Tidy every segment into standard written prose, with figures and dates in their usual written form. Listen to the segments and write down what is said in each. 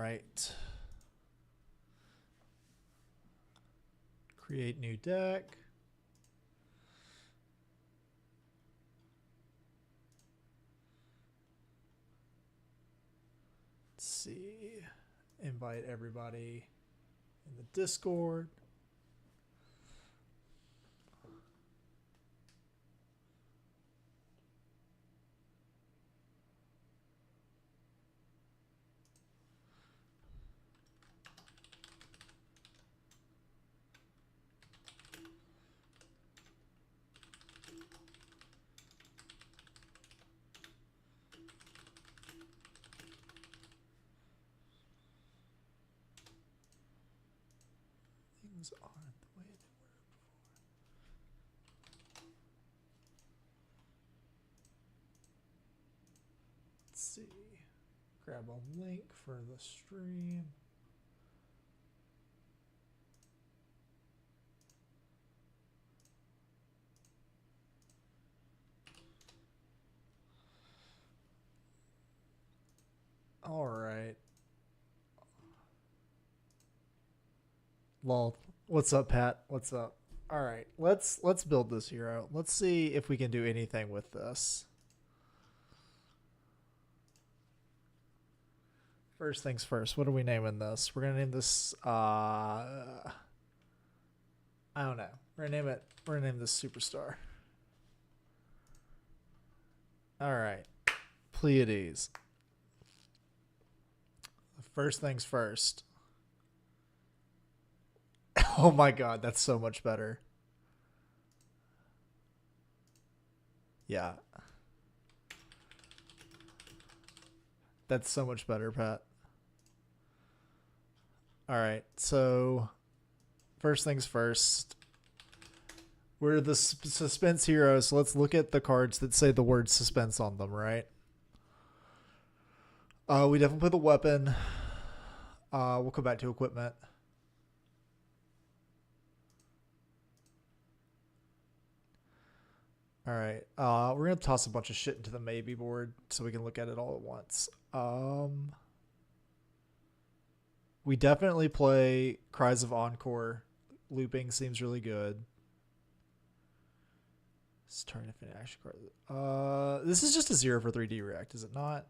right. Create new deck. Let's see. Invite everybody in the Discord. Things aren't the way they were before. Let's see. Grab a link for the stream. All right. Lol. What's up, Pat? What's up? All right. Let's build this hero. Let's see if we can do anything with this. First things first. What are we naming this? We're gonna name this. I don't know. We're gonna name this Superstar. All right. Pleiades. First things first. Oh my god, that's so much better. Yeah. That's so much better, Pat. All right, so first things first. We're the suspense heroes, so let's look at the cards that say the word suspense on them, right? We definitely play the weapon. We'll come back to equipment. All right. We're going to toss a bunch of shit into the maybe board so we can look at it all at once. We definitely play Cries of Encore. Looping seems really good. Let's turn to finish action card. This is just a 0 for 3D react, is it not?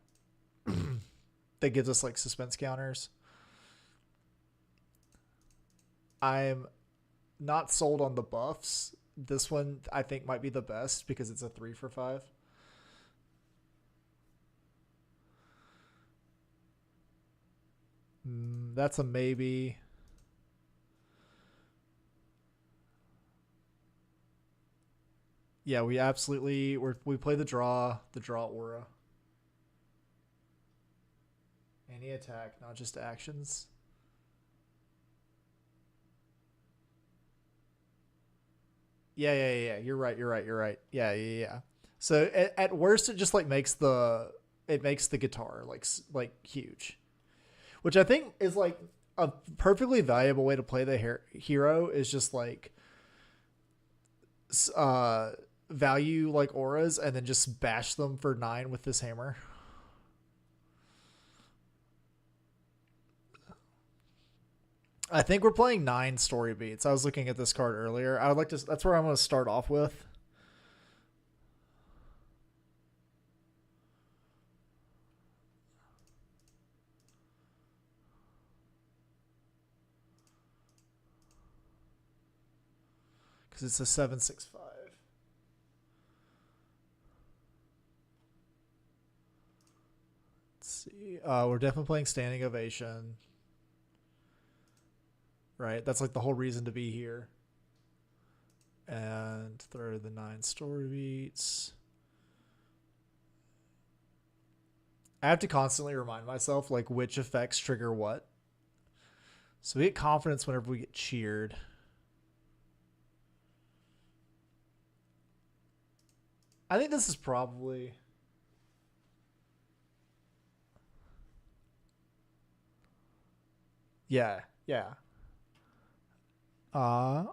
That gives us like suspense counters. I'm not sold on the buffs. This one I think might be the best because it's a 3 for 5. That's a maybe. Yeah, we absolutely we play the draw aura. Any attack, not just actions. Yeah. You're right. Yeah. So at worst, it just like makes the guitar like huge, which I think is like a perfectly valuable way to play the hero. Is just like value like auras and then just bash them for 9 with this hammer. I think we're playing 9 story beats. I was looking at this card earlier. I would like to. That's where I'm going to start off with. Because it's a 7/6/5. Let's see. We're definitely playing Standing Ovation. Right? That's like the whole reason to be here. And throw the 9 story beats. I have to constantly remind myself like which effects trigger what. So we get confidence whenever we get cheered. I think this is probably. Yeah. Uh,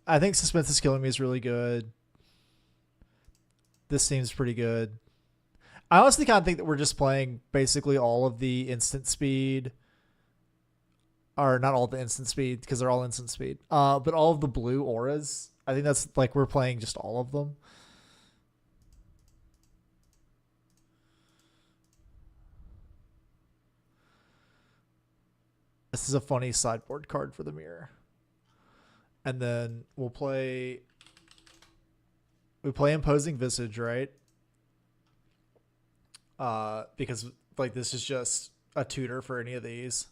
I think Suspense is Killing Me is really good. This seems pretty good. I honestly kind of think that we're just playing basically all of the instant speed, or not all the instant speed because they're all instant speed. But all of the blue auras. I think that's like we're playing just all of them. This is a funny sideboard card for the mirror. And then we play Imposing Visage, right? Because like this is just a tutor for any of these.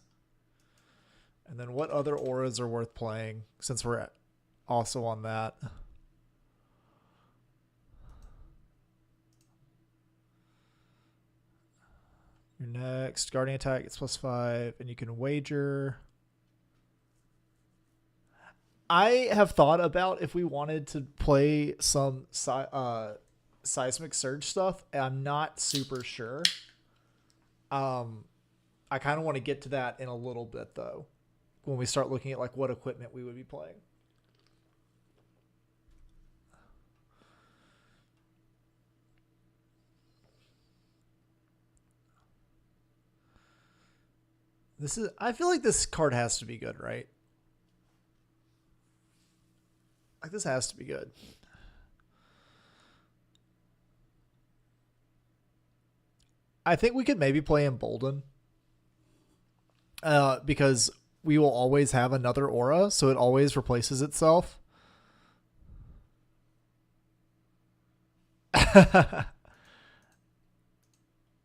And then what other auras are worth playing since we're also on that? Your next Guardian attack gets +5, and you can wager. I have thought about if we wanted to play some seismic surge stuff. And I'm not super sure. Um, I kind of want to get to that in a little bit though, when we start looking at like what equipment we would be playing. This is. I feel like this card has to be good, right? Like this has to be good. I think we could maybe play Embolden, because we will always have another aura, so it always replaces itself.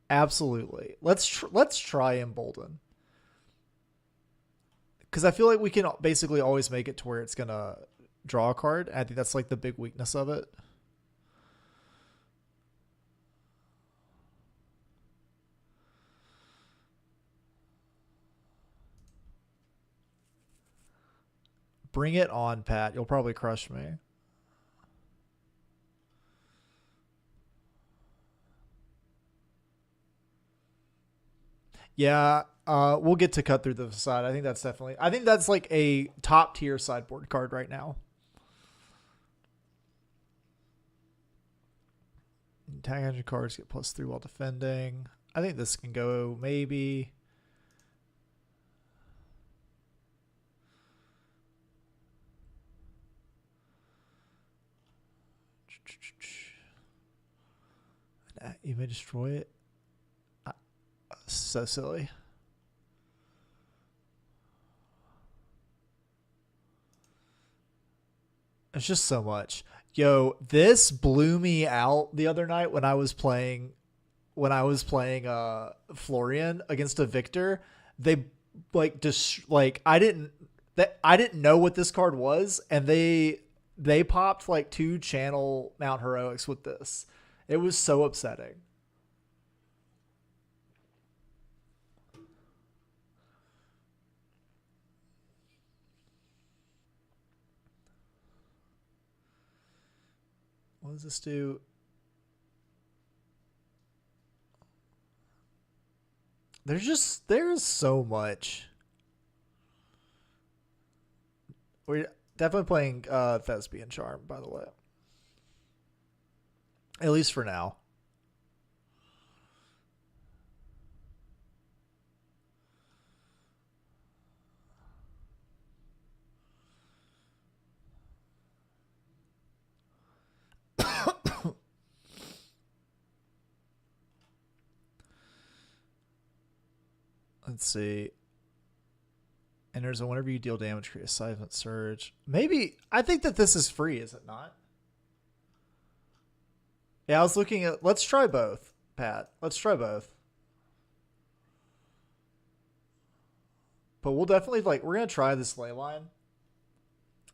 Absolutely. Let's try Embolden, because I feel like we can basically always make it to where it's gonna draw a card. I think that's like the big weakness of it. Bring it on, Pat. You'll probably crush me. Yeah, we'll get to cut through the facade. I think that's definitely. I think that's like a top tier sideboard card right now. Attack engine cards get +3 while defending. I think this can go maybe. You may destroy it. So silly. It's just so much. Yo, this blew me out the other night when I was playing Florian against a Victor. They like just like I didn't know what this card was, and they popped like 2 channel Mount Heroics with this. It was so upsetting. What does this do? There's so much. We're definitely playing Thespian Charm, by the way. At least for now. Let's see. Enters, and whenever you deal damage, create a seismic surge. Maybe I think that this is free, is it not? Yeah, I was looking at. Let's try both, Pat. Let's try both. But we'll definitely like we're gonna try this ley line,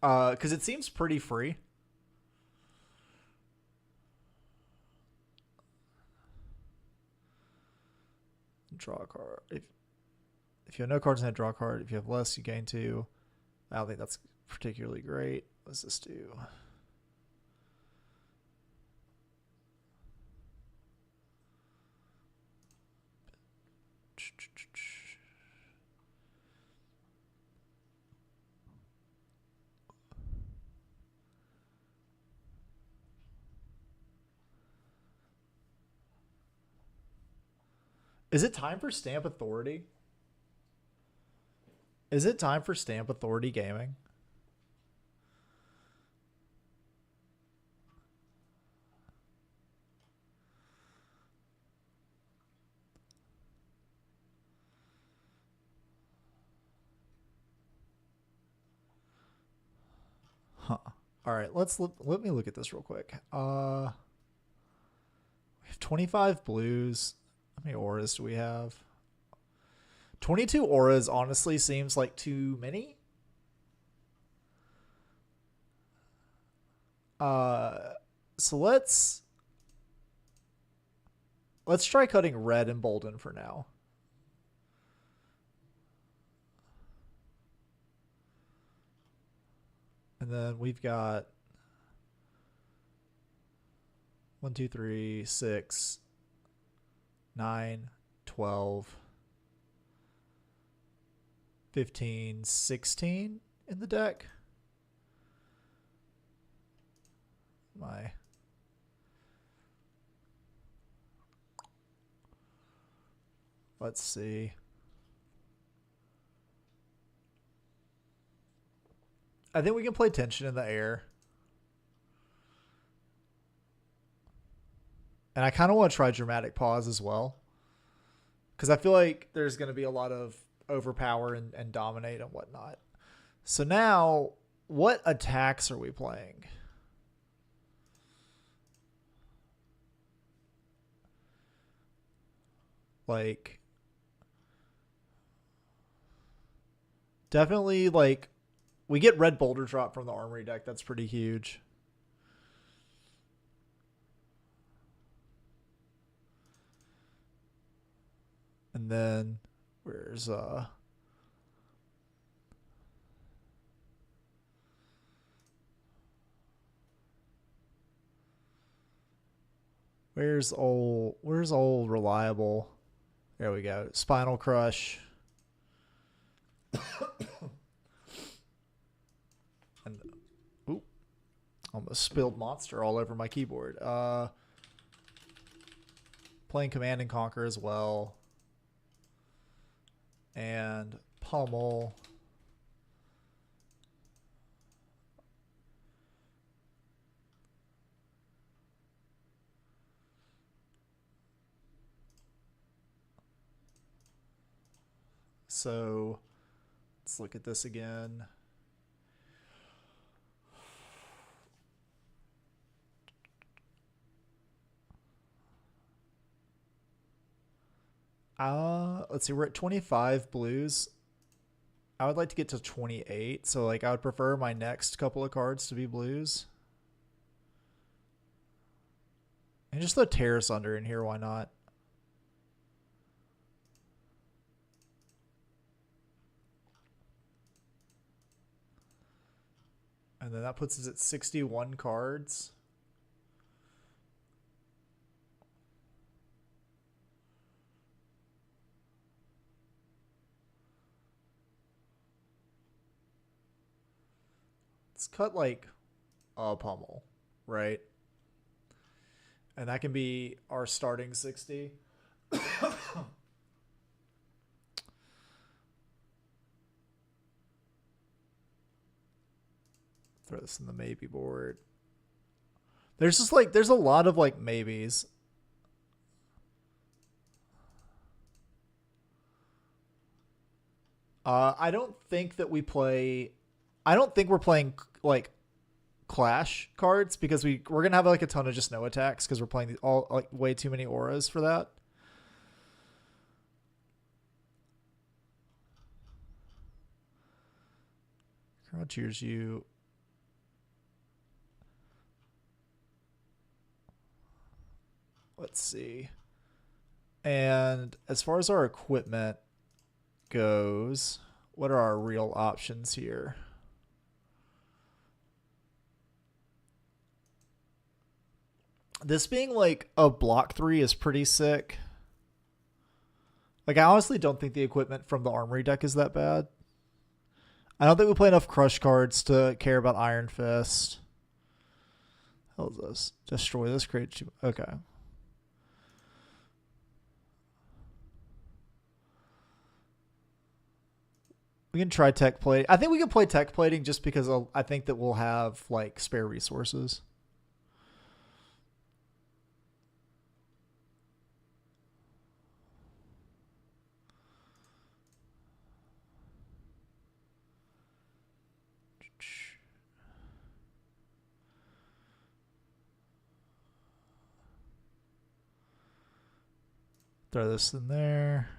because it seems pretty free. Draw a card. If you have no cards in hand, draw a card. If you have less, you gain 2. I don't think that's particularly great. What does this do? Is it time for Stamp Authority? Is it time for Stamp Authority Gaming? Huh. All right, let me look at this real quick. We have 25 blues. How many auras do we have? 22 auras honestly seems like too many. So let's try cutting red and Bolden for now. And then we've got 1, 2, 3, 6, 9, 12, 15, 16 in the deck. Let's see. I think we can play Tension in the Air. And I kind of want to try Dramatic Pause as well. Because I feel like there's going to be a lot of overpower and dominate and whatnot. So now, what attacks are we playing? Like, definitely, like, we get red Boulder Drop from the Armory deck. That's pretty huge. And then, where's old reliable? There we go. Spinal Crush. And ooh, almost spilled Monster all over my keyboard. Playing Command and Conquer as well. And Pummel. So let's look at this again. Let's see, we're at 25 blues. I would like to get to 28, so like I would prefer my next couple of cards to be blues. And just throw Terrace Under in here, why not? And then that puts us at 61 cards. Let's cut like a Pummel, right? And that can be our starting 60. Throw this in the maybe board. There's just like, there's a lot of like maybes. I don't think that we play. I don't think we're playing like Clash cards because we're gonna have like a ton of just no attacks because we're playing all like way too many auras for that. Crowd cheers you. Let's see. And as far as our equipment goes, what are our real options here? This being like a block 3 is pretty sick. Like, I honestly don't think the equipment from the Armory deck is that bad. I don't think we play enough Crush cards to care about Iron Fist. What the hell is this? Destroy this, create two. Okay. We can try tech plate. I think we can play tech plating just because I think that we'll have like spare resources. Throw this in there.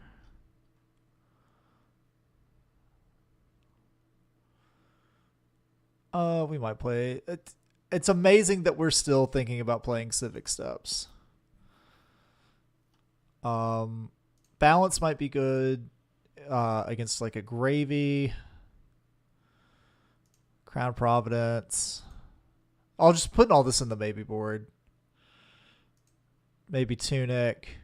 We might play it. It's amazing that we're still thinking about playing Civic Steps. Balance might be good against like a Gravy, Crown Providence. I'll just put all this in the maybe board. Maybe Tunic.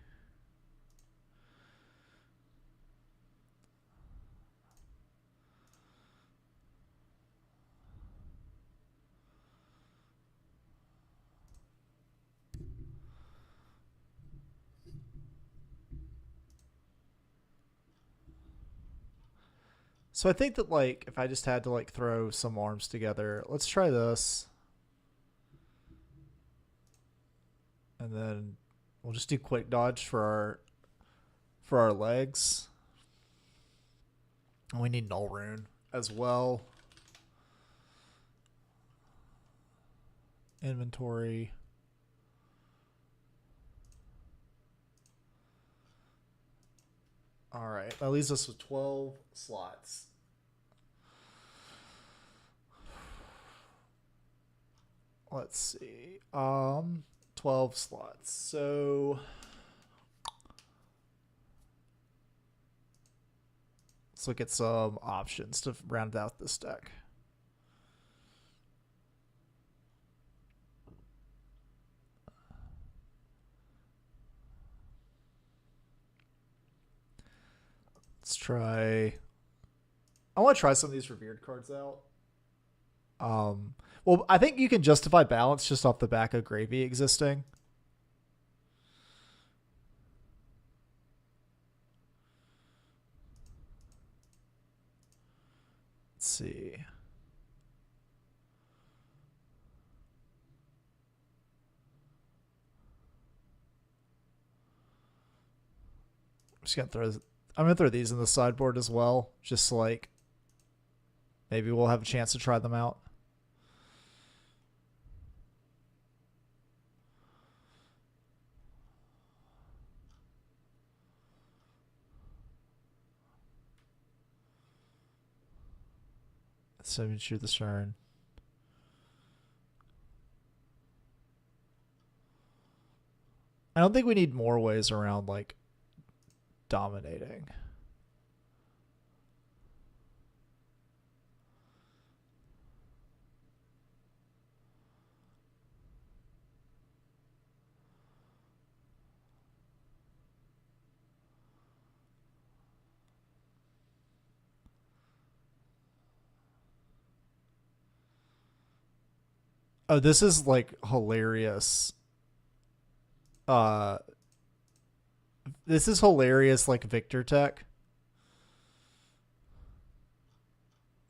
So I think that like if I just had to like throw some arms together, let's try this. And then we'll just do quick dodge for our legs. And we need null rune as well. Inventory. All right, that leaves us with 12 slots. Let's see. 12 slots. So let's look at some options to round out this deck. Let's try. I want to try some of these revered cards out. Well, I think you can justify balance just off the back of Gravy existing. Let's see. I'm just gonna throw. I'm gonna throw these in the sideboard as well, just like maybe we'll have a chance to try them out. So shoot this turn. I don't think we need more ways around like dominating. Oh, this is like hilarious. Uh this is hilarious like Victor Tech.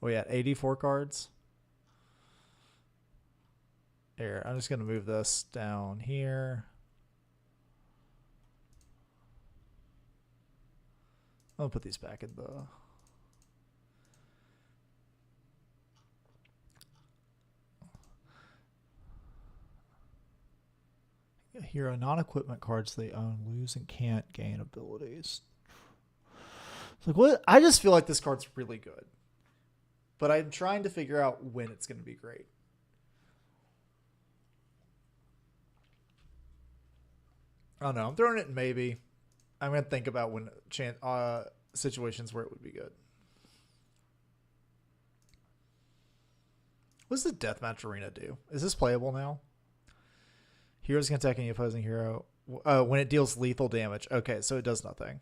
Oh yeah, 84 cards. Here, I'm just gonna move this down here. I'll put these back in the hero non-equipment cards they own lose and can't gain abilities. It's like what? I just feel like this card's really good, but I'm trying to figure out when it's going to be great. I don't know. I'm throwing it in maybe. I'm going to think about when situations where it would be good. What does the Deathmatch Arena do? Is this playable now? Heroes can attack any opposing hero when it deals lethal damage. Okay, so it does nothing.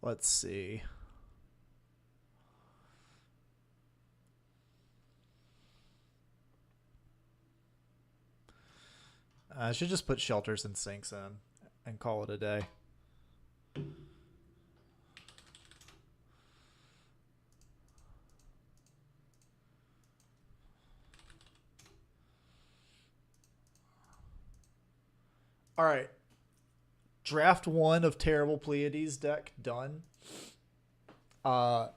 Let's see. I should just put shelters and sinks in and call it a day. All right. Draft one of Terrible Pleiades deck done. Uh,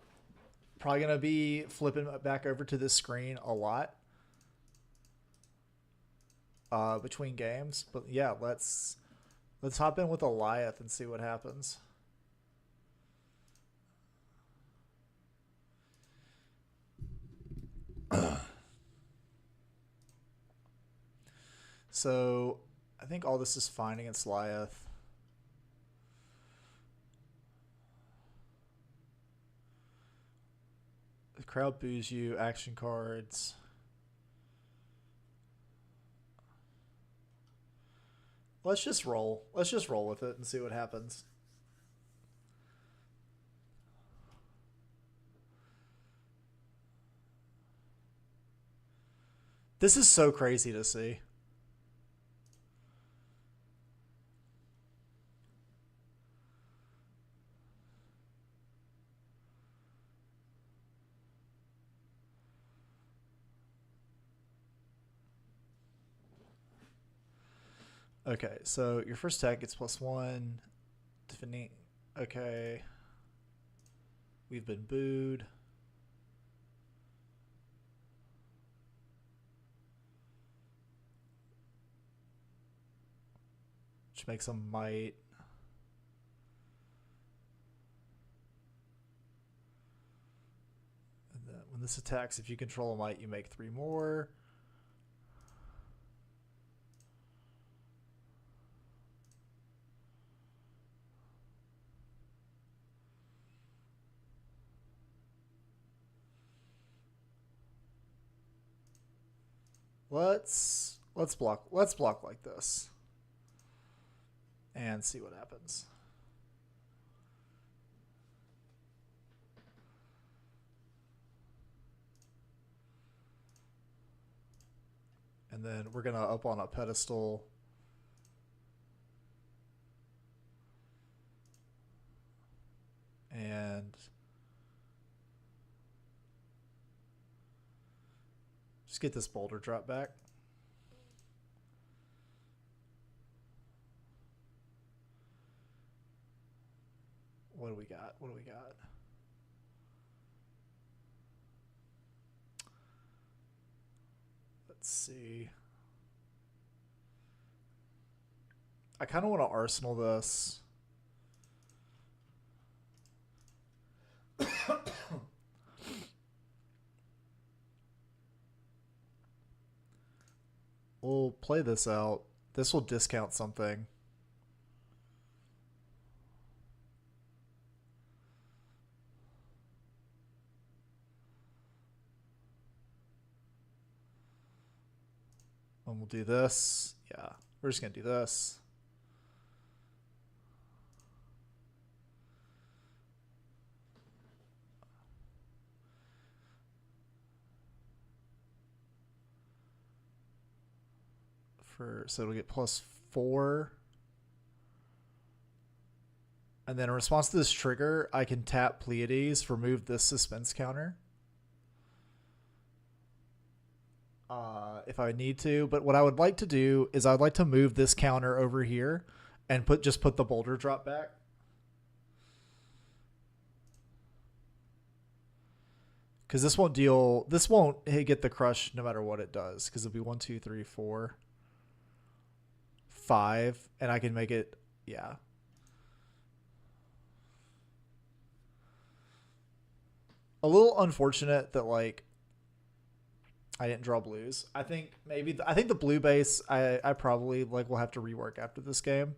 Probably gonna be flipping back over to this screen a lot between games. But yeah, let's hop in with Eliath and see what happens. So I think all this is fine against Eliath. The crowd boos you. Action cards. Let's just roll. Let's just roll with it and see what happens. This is so crazy to see. Okay, so your first attack gets +1. Defending. Okay. We've been booed. Which makes them might. And then when this attacks, if you control a might, you make 3 more. Let's block like this and see what happens. And then we're gonna up on a pedestal. And just get this boulder drop back. What do we got? What do we got? Let's see. I kind of want to arsenal this. We'll play this out. This will discount something. And we'll do this. Yeah, we're just going to do this. So it'll get +4. And then in response to this trigger, I can tap Pleiades, remove this suspense counter. If I need to. But what I would like to do is I'd like to move this counter over here and just put the boulder drop back. Because this won't get the crush no matter what it does. Because it'll be 1, 2, 3, 4, 5, and I can make it, yeah. A little unfortunate that like I didn't draw blues. I think the blue base I probably like will have to rework after this game.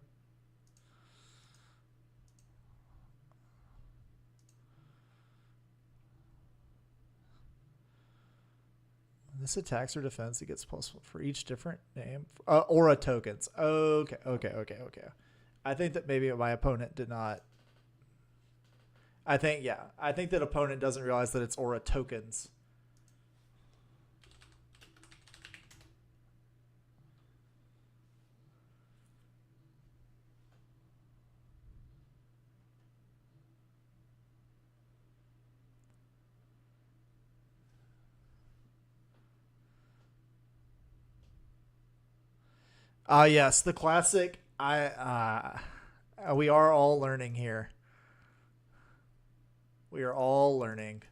This attacks or defense, it gets +1 for each different name. Aura tokens. Okay. I think that maybe my opponent did not. I think that opponent doesn't realize that it's aura tokens. Yes, the classic We are all learning here. We are all learning.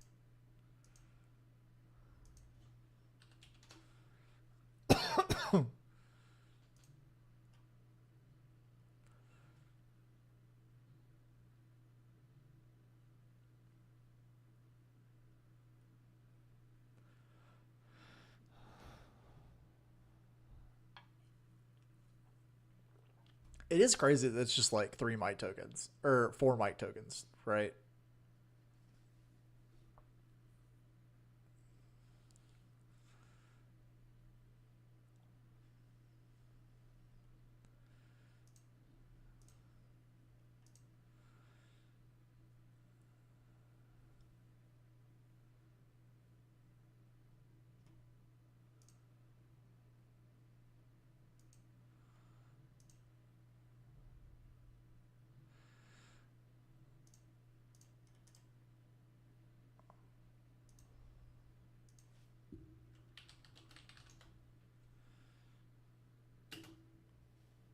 It is crazy that it's just like 3 mic tokens or 4 mic tokens, right?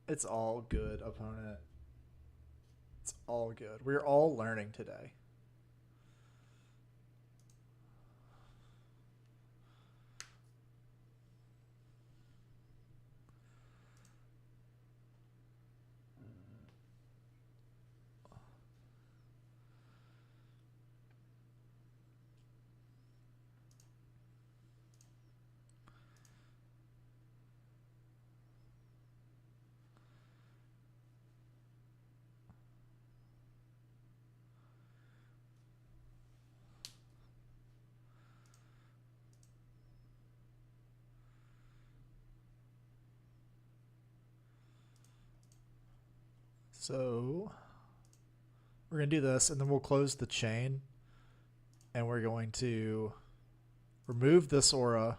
It's all good, opponent. It's all good. We're all learning today. So we're going to do this, and then we'll close the chain, and we're going to remove this aura.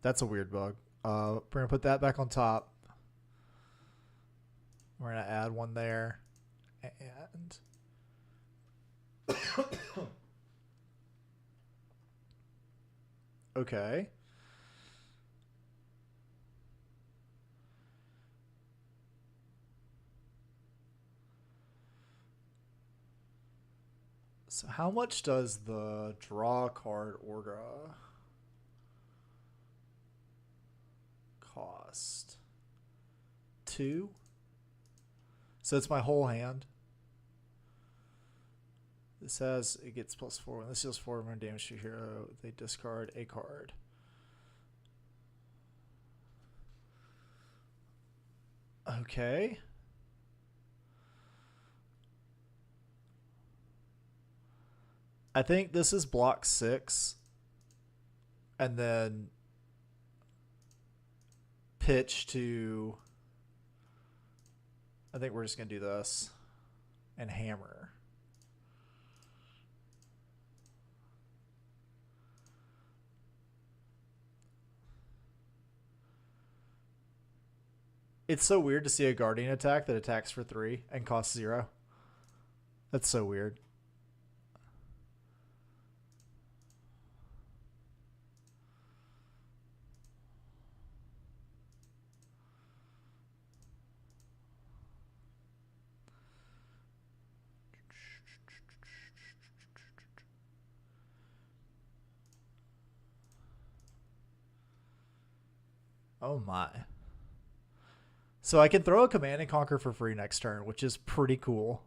That's a weird bug. We're going to put that back on top. We're going to add one there. And okay. So how much does the draw card aura cost? 2? So it's my whole hand. This has, it gets +4. When this deals 4 more damage to hero, they discard a card. Okay. I think this is block 6. And then pitch to, I think we're just going to do this and hammer. It's so weird to see a guardian attack that attacks for 3 and costs 0. That's so weird. Oh my. So I can throw a command and conquer for free next turn, which is pretty cool.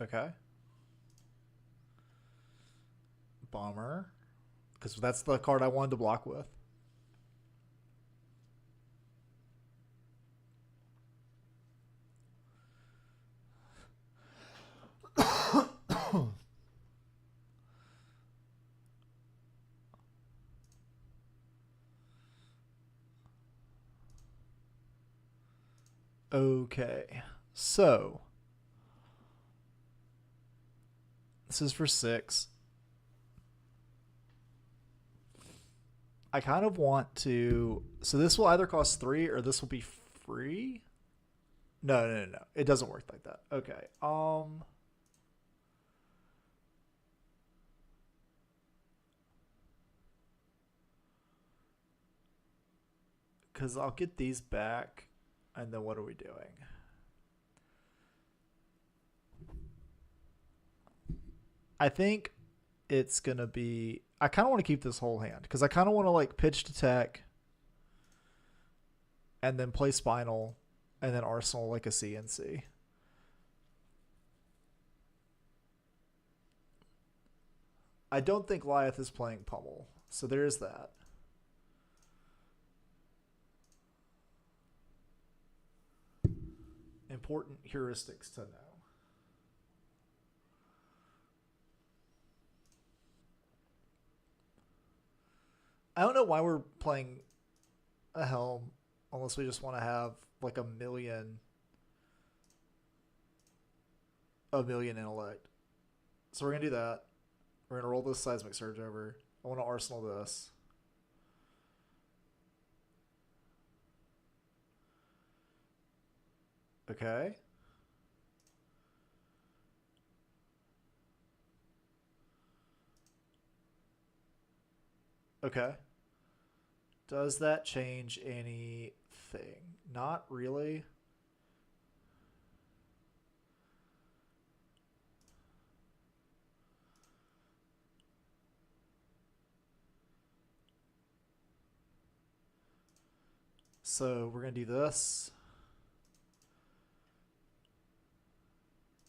Okay. Bomber. Because that's the card I wanted to block with. Okay. So this is for 6. I kind of want to. So this will either cost 3 or this will be free. No, no, no, no. It doesn't work like that. Okay. Because I'll get these back, and then what are we doing? I think it's gonna be. I kind of want to keep this whole hand because I kind of want to like pitch to tech, and then play spinal, and then arsenal like a CNC. I don't think Lyeth is playing pummel, so there's that. Important heuristics to know. I don't know why we're playing a helm unless we just want to have like a million intellect. So we're gonna do that. We're gonna roll this seismic surge over. I want to arsenal this. Okay. Okay. Does that change anything? Not really. So we're going to do this.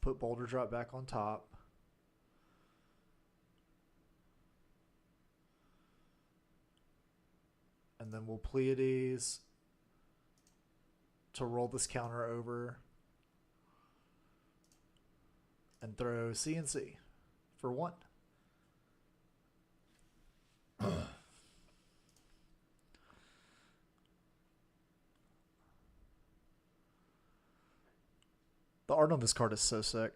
Put boulder drop back on top. And then we'll Pleiades to roll this counter over and throw CNC for 1. The art on this card is so sick.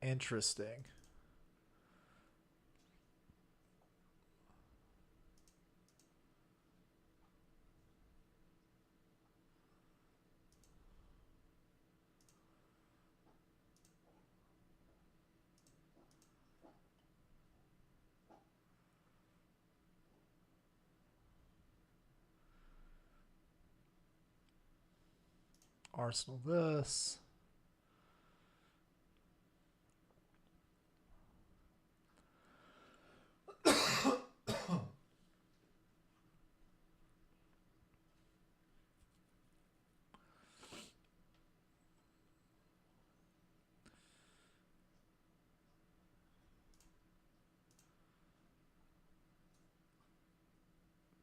Interesting. Arsenal this.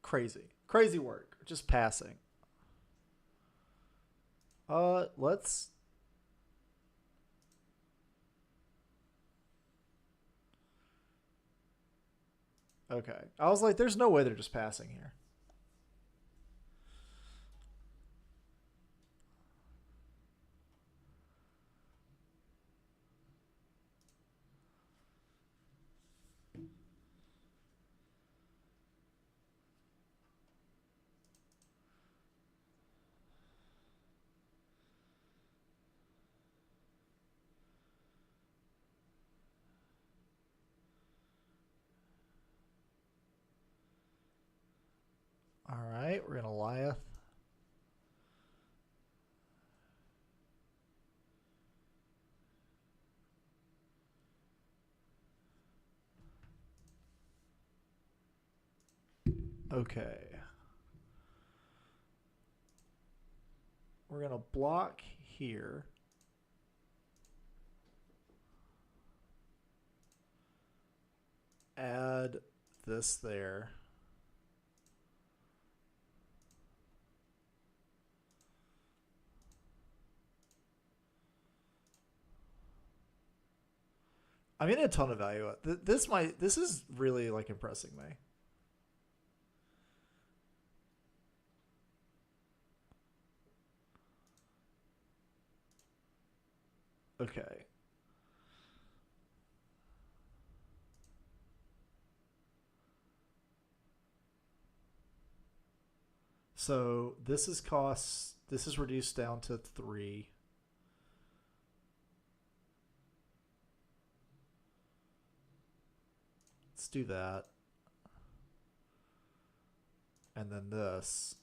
Crazy. Crazy work. Just passing. Let's. Okay. I was like, there's no way they're just passing here. All right, we're gonna Lyeth. Okay. We're gonna block here. Add this there. I'm getting a ton of value. This is really like impressing me. Okay. So this is costs. This is reduced down to 3. Let's do that, and then this,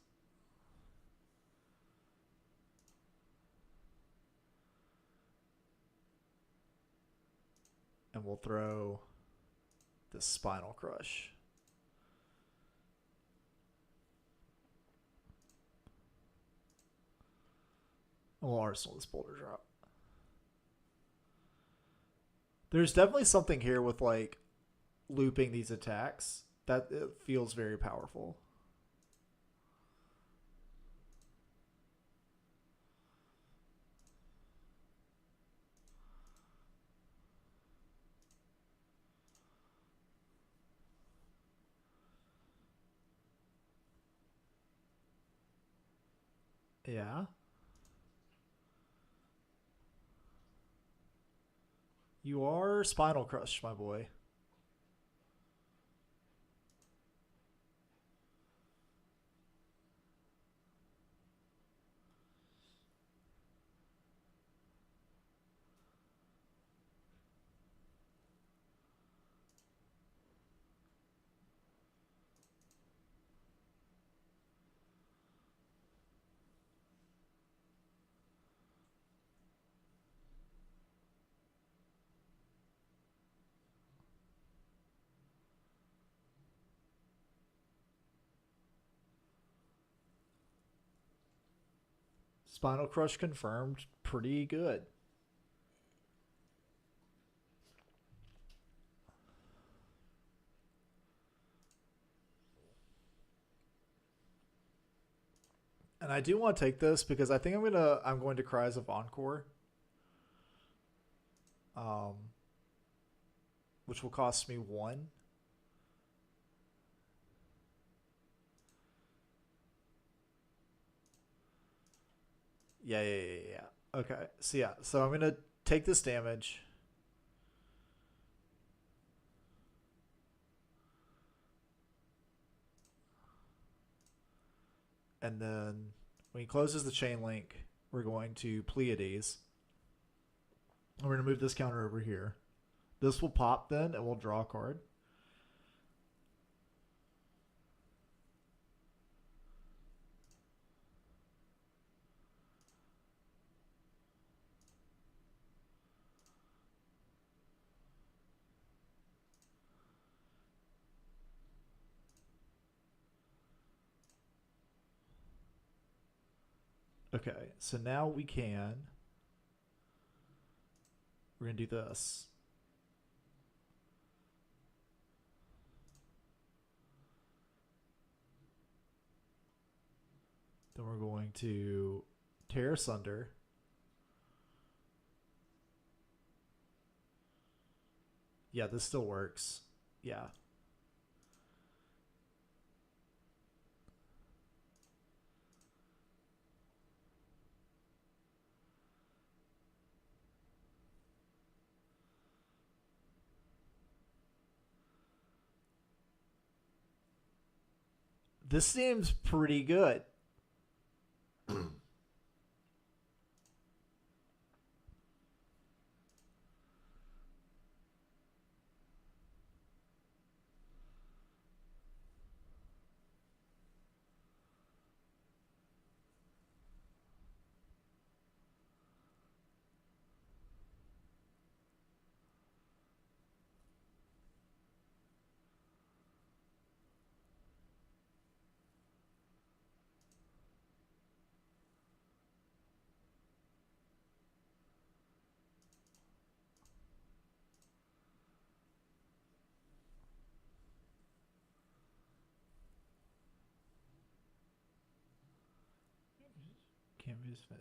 and we'll throw this spinal crush. And we'll arsenal this boulder drop. There's definitely something here with like looping these attacks that it feels very powerful. Yeah. You are Spinal Crush, my boy. Spinal Crush confirmed. Pretty good. And I do want to take this because I think I'm going to Cries of Encore. Um which will cost me 1. Yeah. Okay. So yeah, so I'm going to take this damage. And then when he closes the chain link, we're going to Pleiades. And we're going to move this counter over here. This will pop then, and we'll draw a card. Okay, so now we can. We're going to do this. Then we're going to tear asunder. Yeah, this still works. Yeah. This seems pretty good.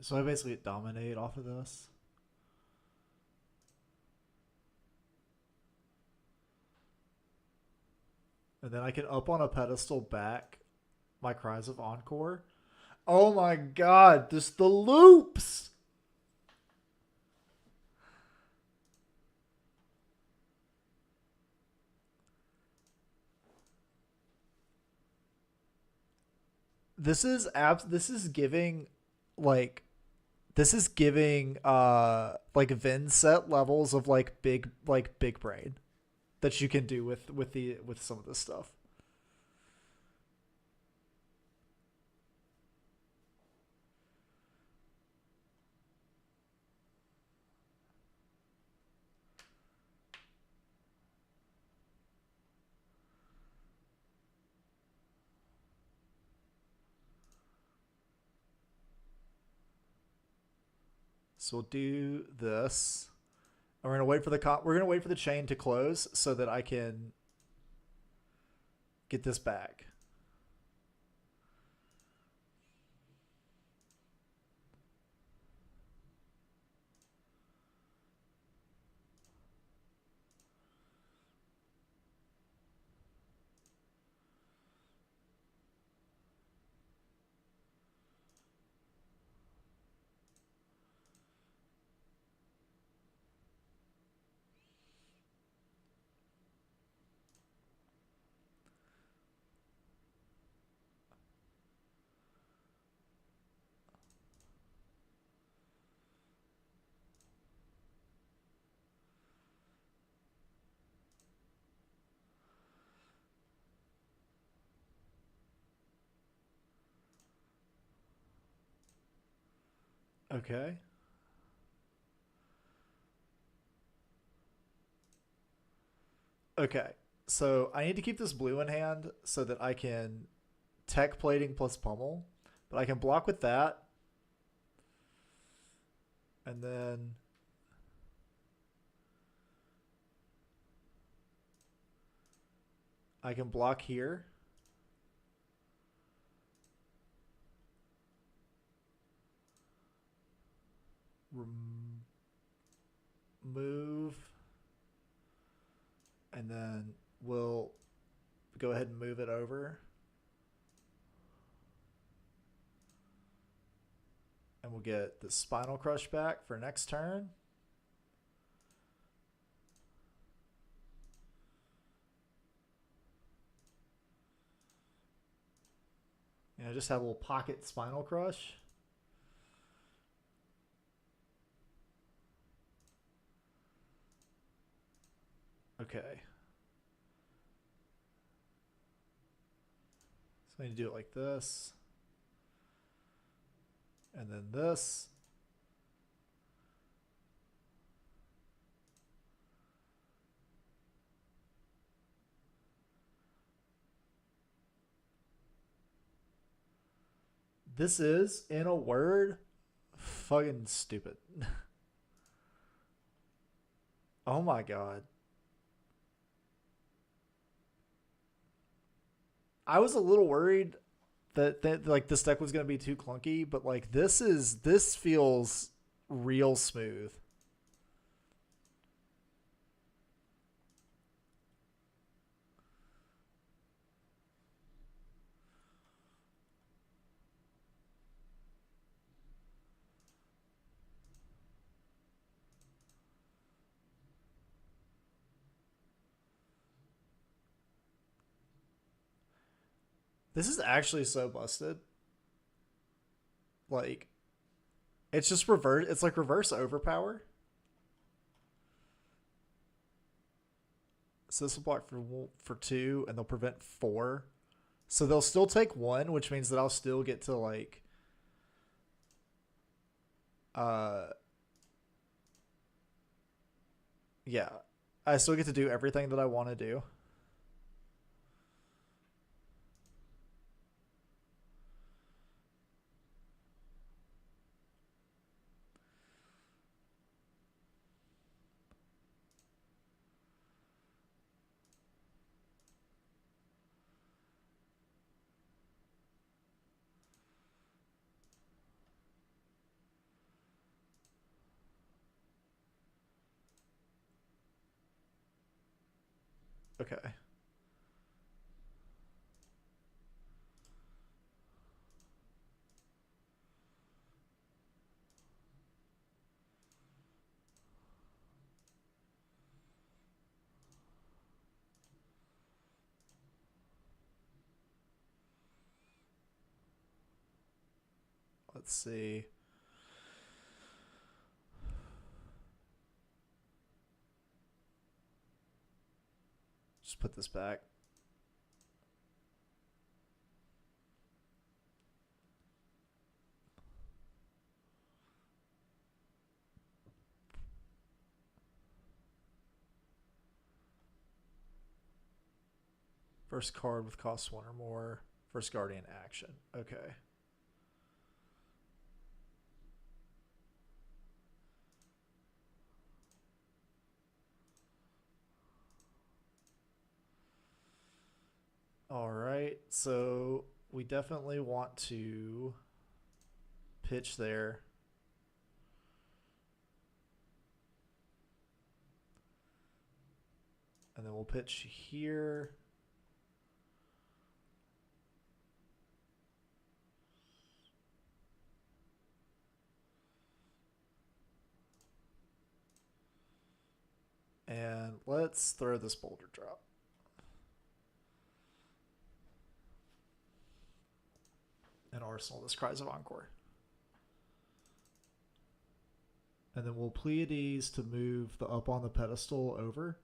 So I basically dominate off of this. And then I can up on a pedestal back my cries of encore. Oh my god, just the loops. This is giving like this is giving like Vin set levels of like big brain that you can do with some of this stuff. So we'll do this. And we're gonna wait for the chain to close so that I can get this back. Okay. Okay. So I need to keep this blue in hand so that I can tech plating plus pummel, but I can block with that, and then I can block here. Move, and then we'll go ahead and move it over. And we'll get the Spinal Crush back for next turn. And I just have a little pocket Spinal Crush. Okay. So I need to do it like this. And then this. This is, in a word, fucking stupid. Oh my god. I was a little worried that like this deck was gonna be too clunky, but like this feels real smooth. This is actually so busted. Like it's just reverse. It's like reverse overpower. So this will block for two, and they'll prevent four. So they'll still take one, which means that I'll still get to like uh yeah. I still get to do everything that I want to do. Okay. Let's see. Just put this back. First card with cost 1 or more. First guardian action. Okay. All right. So we definitely want to pitch there. And then we'll pitch here. And let's throw this boulder drop. And arsenal this Cries of Encore. And then we'll Pleiades to move the up on the pedestal over.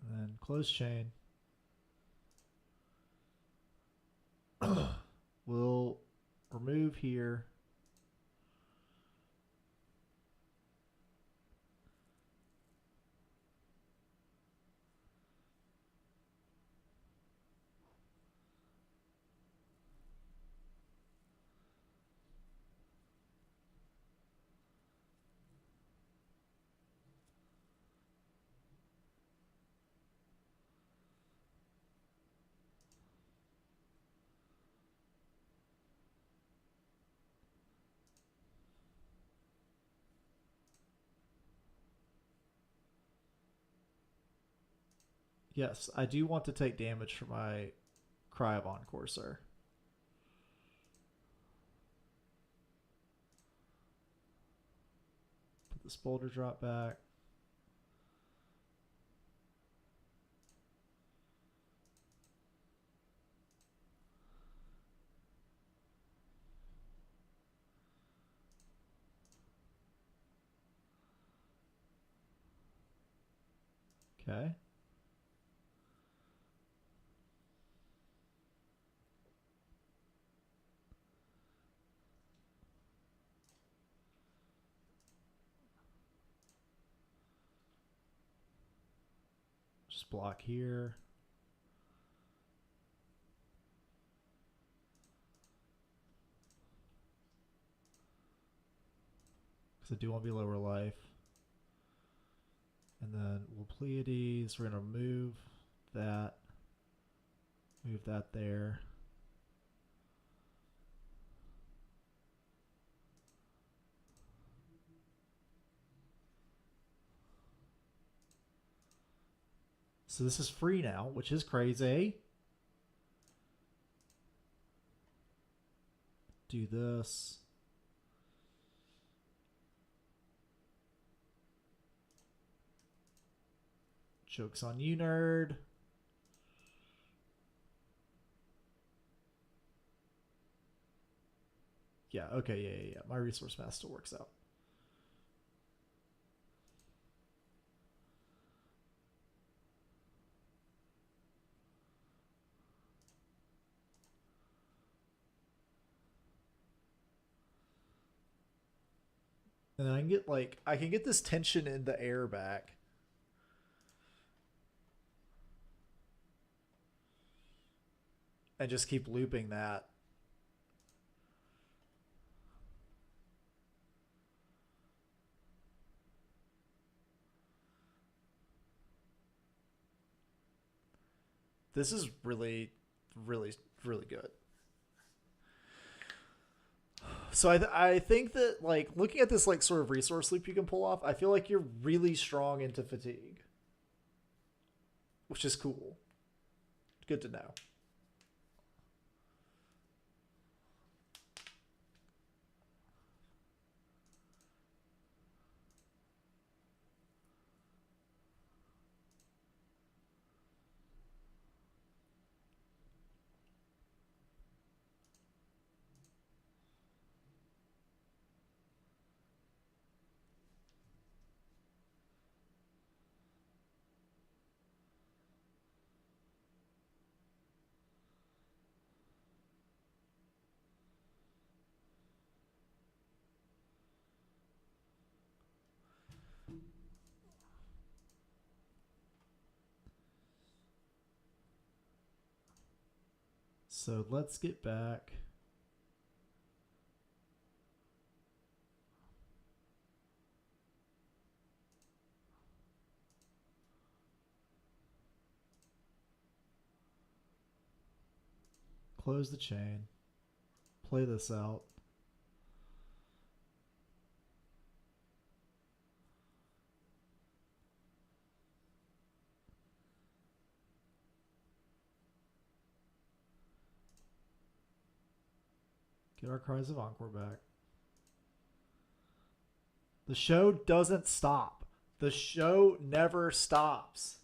And then close chain. We'll remove here. Yes, I do want to take damage for my Cry of Encore, sir. Put this boulder drop back. Okay. Just block here. Because I do want to be lower life. And then we'll Pleiades. We're going to move that. Move that there. So this is free now, which is crazy. Do this. Joke's on you, nerd. Yeah, okay, yeah. My resource math still works out. And then I can get I can get this tension in the air back. And just keep looping that. This is really, really, really good. So I think that like looking at this like sort of resource loop you can pull off, I feel like you're really strong into fatigue, which is cool. Good to know. So let's get back. Close the chain. Play this out. Get our cries of encore back. The show doesn't stop. The show never stops.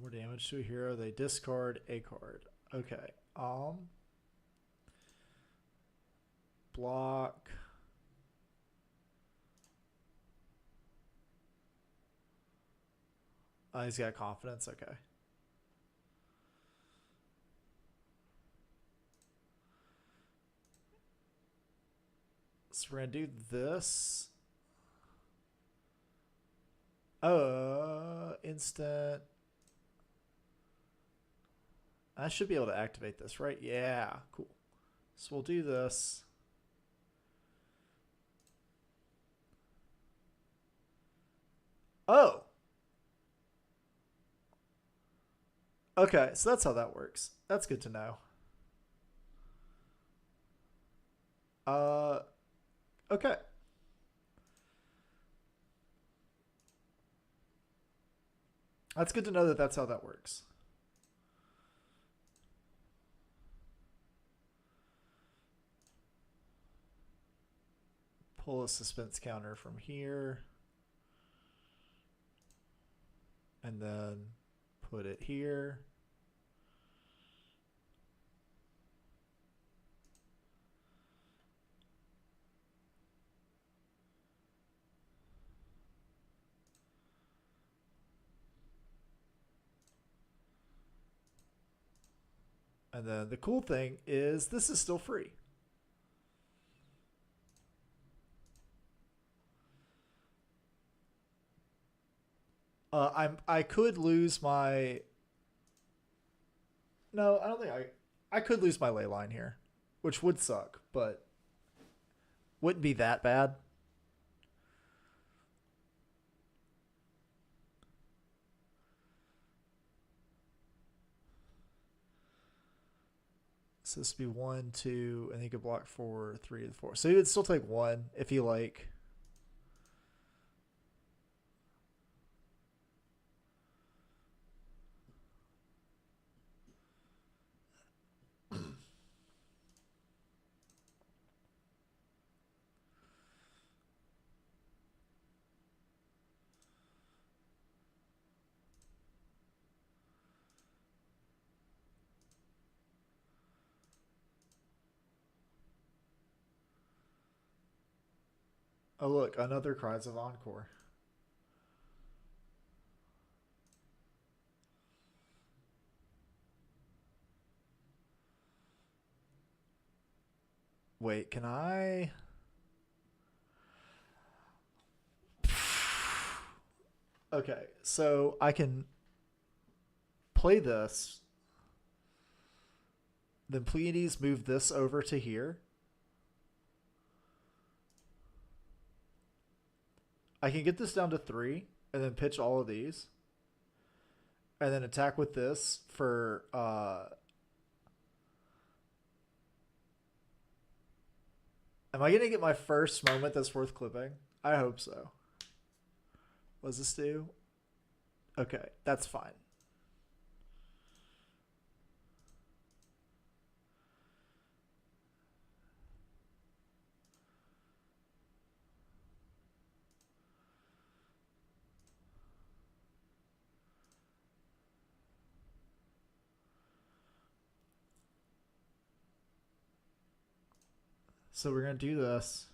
More damage to a hero. They discard a card. Okay. Block. He's got confidence. Okay. So we're gonna do this. Instant. I should be able to activate this, right? Yeah, cool. So we'll do this. Oh. Okay, so that's how that works. That's good to know. Uh, okay. That's good to know that that's how that works. Pull a suspense counter from here. And then put it here. And then the cool thing is this is still free. I could lose my. No, I don't think I could lose my ley line here, which would suck, but wouldn't be that bad. So this would be 1, 2, and he could block 4, 3, and 4. So he would still take 1 if he like. Oh look, another Cries of Encore. Wait, can I? Okay, so I can play this. Then Pleiades move this over to here. I can get this down to 3 and then pitch all of these. And then attack with this for am I gonna get my first moment that's worth clipping? I hope so. What does this do? Okay, that's fine. So we're gonna do this.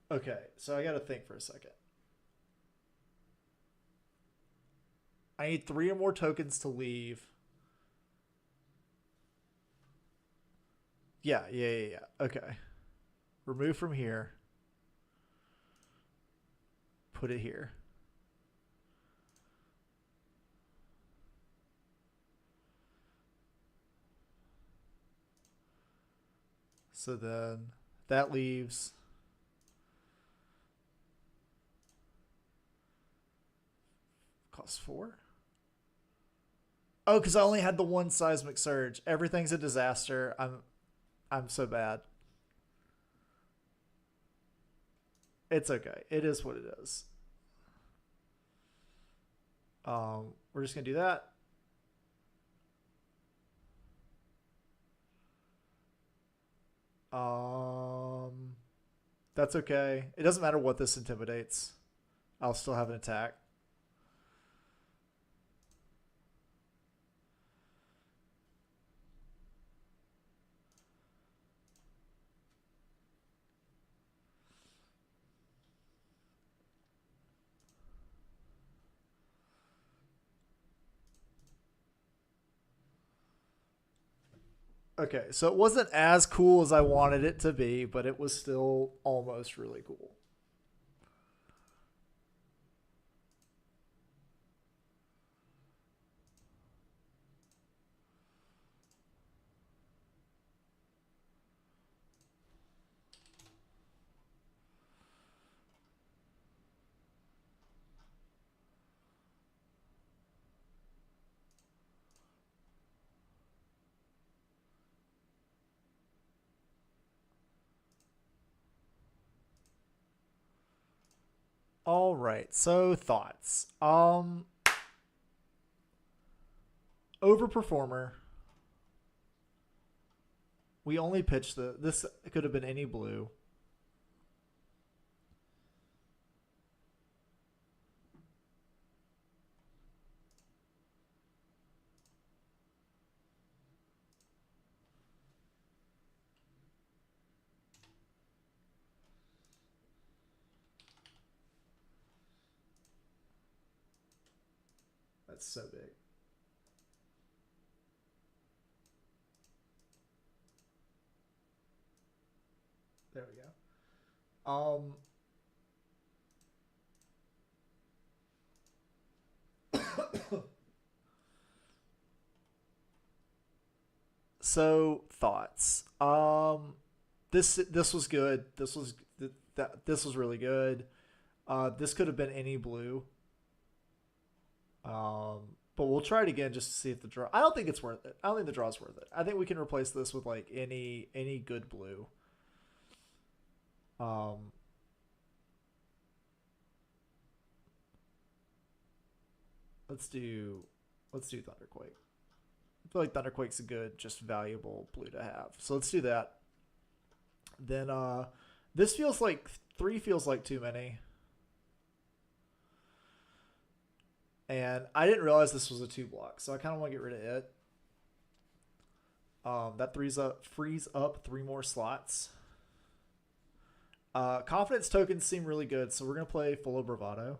Okay, so I gotta think for a second. I need 3 or more tokens to leave. Yeah. Okay. Remove from here. Put it here. So then that leaves cost 4. Oh, because I only had the one seismic surge. Everything's a disaster. I'm so bad. It's okay. It is what it is. We're just gonna do that. That's okay. It doesn't matter what this intimidates. I'll still have an attack. Okay, so it wasn't as cool as I wanted it to be, but it was still almost really cool. All right, so thoughts. Overperformer. We only pitched the. This could have been any blue. That's so big. There we go. So thoughts. This was good. This was really good. This could have been any blue. But we'll try it again just to see if the draw. I don't think it's worth it. I don't think the draw's worth it. I think we can replace this with like any good blue. Um, let's do Thunderquake. I feel like Thunderquake's a good, just valuable blue to have. So let's do that. Then this feels like 3 feels like too many. And I didn't realize this was a 2 block, so I kind of want to get rid of it. That frees up 3 more slots. Confidence tokens seem really good, so we're gonna play Full of Bravado.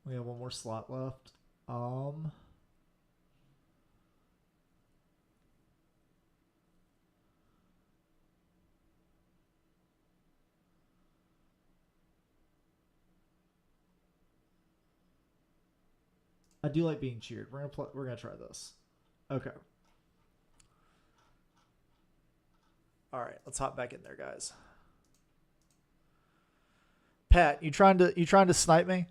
We have one more slot left. Um, I do like being cheered. We're gonna try this. Okay. All right, let's hop back in there, guys. Pat, you trying to snipe me?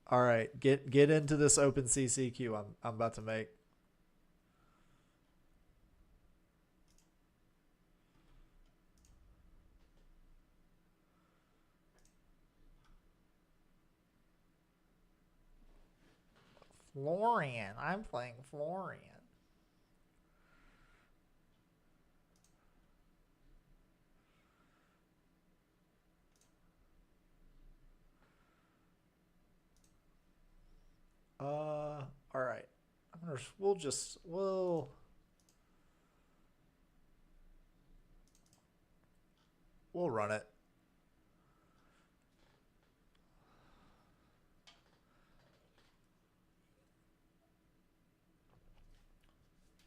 All right, get into this open CCQ I'm about to make. Florian, I'm playing Florian. All right. We'll run it.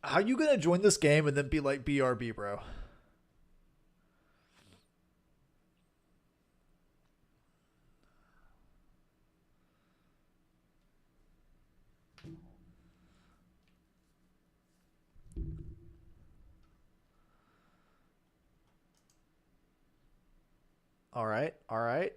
How you gonna join this game and then be like BRB, bro? All right, all right.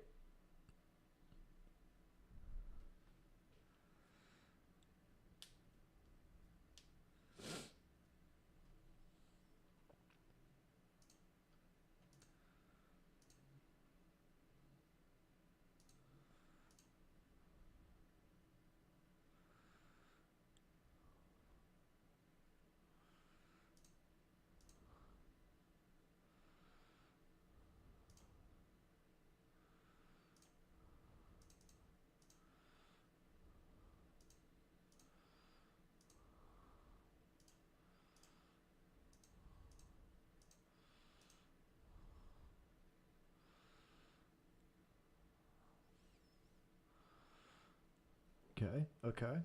Okay, okay.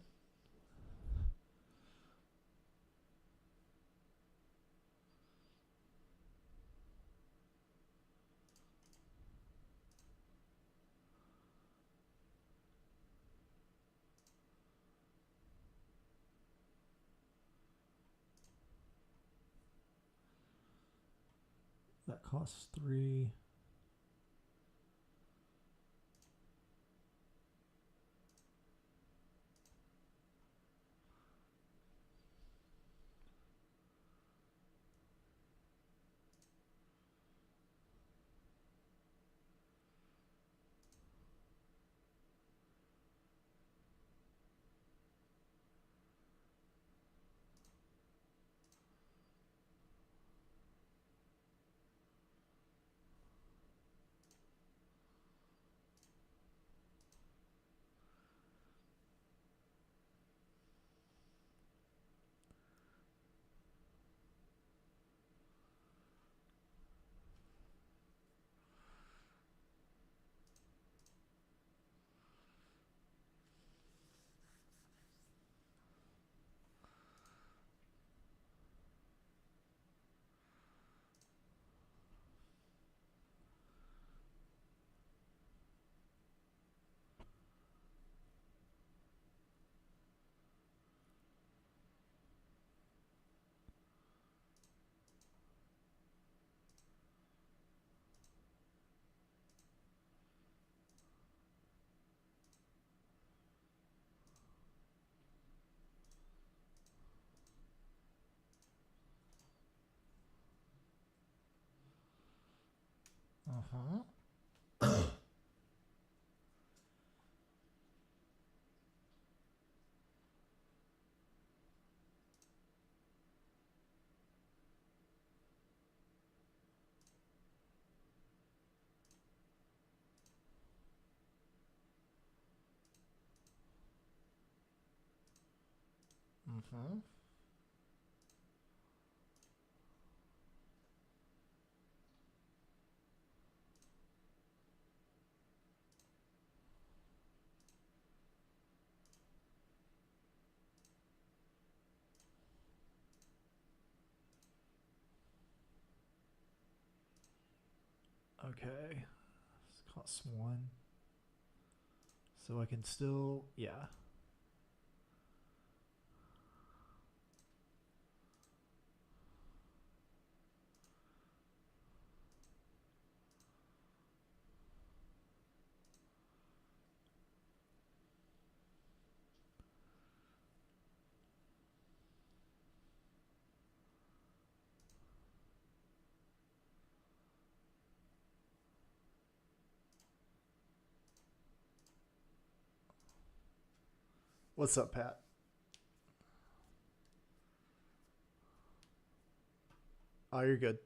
That costs 3. Uh-huh. Mm-hmm. Okay. This costs one. So I can still, yeah. What's up, Pat? Oh, you're good.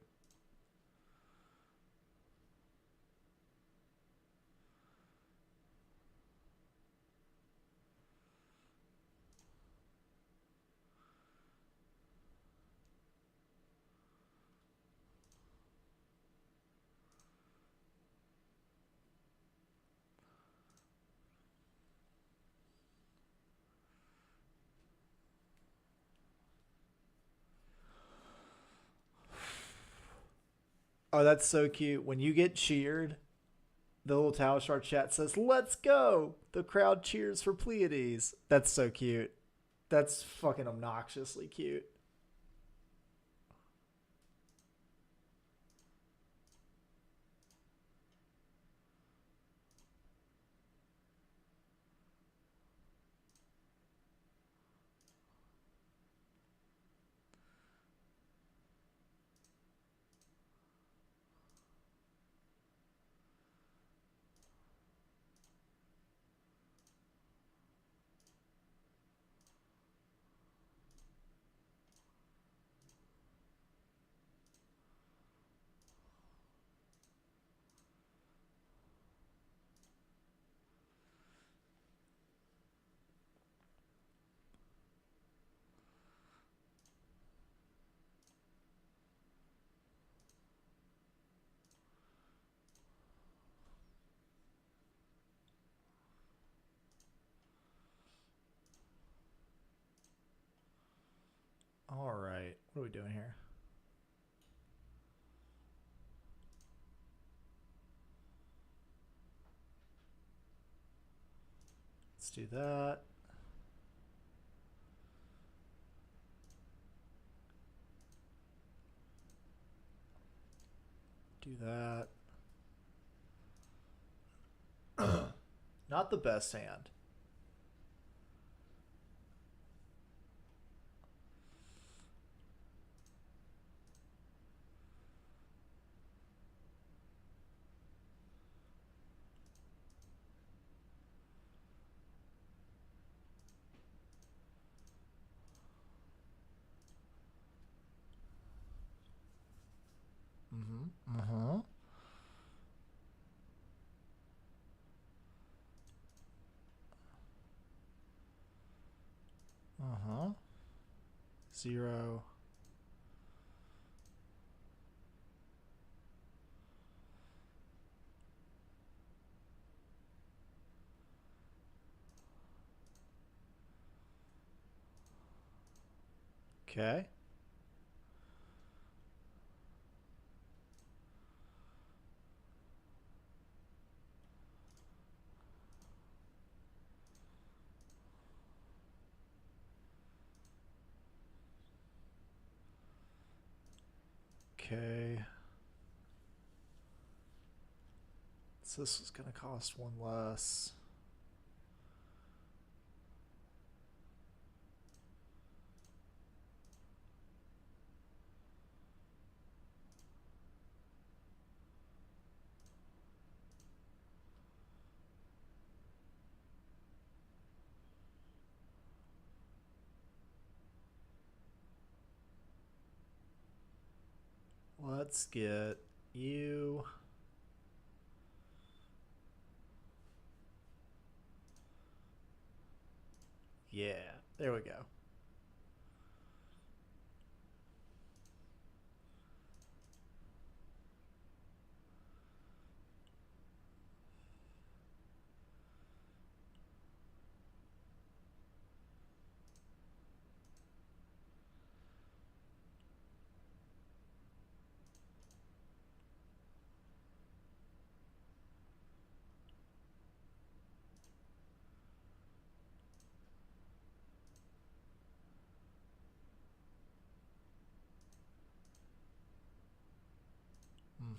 Oh, that's so cute. When you get cheered, the little Tower Star chat says, "Let's go!" The crowd cheers for Pleiades. That's so cute. That's fucking obnoxiously cute. All right. What are we doing here? Let's do that. Do that. Not the best hand. Mm-hmm. Uh-huh. Uh-huh. 0. Okay. Okay. So this is going to cost one less. Let's get you. Yeah, there we go.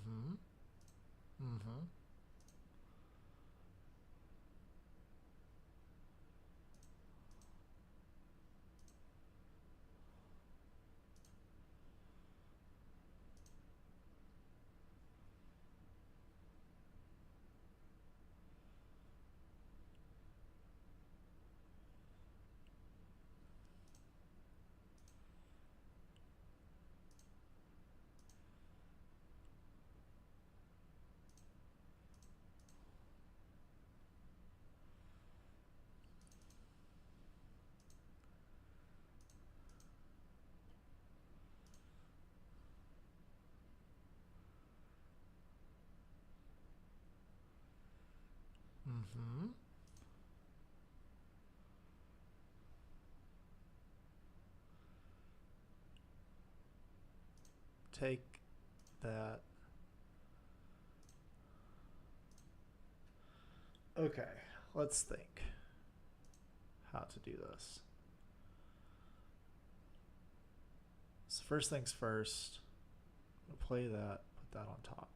Mm-hmm. Mm-hmm. Mm-hmm. Take that. Okay, let's think how to do this. So first things first, I'm gonna play that, put that on top.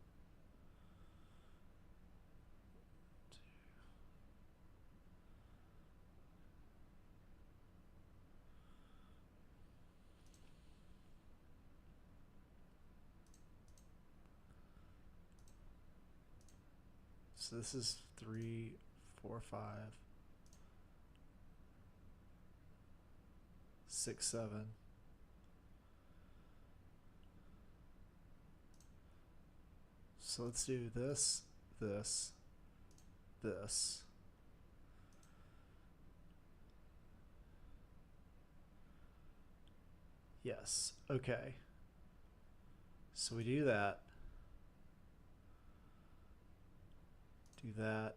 So this is 3, 4, 5, 6, 7. So let's do this, this, this. Yes. Okay. So we do that. Do that.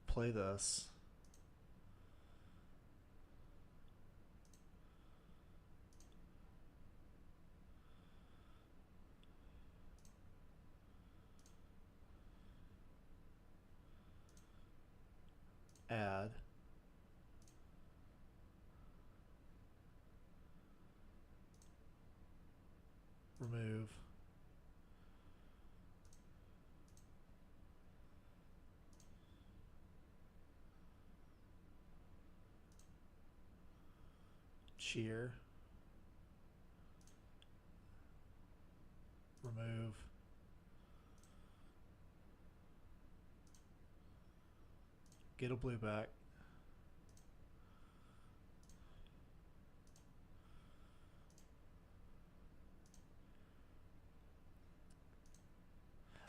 Play this. Add. Remove. Cheer. Remove. Get a blue back.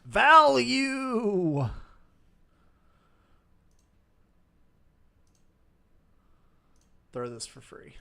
Value. Throw this for free.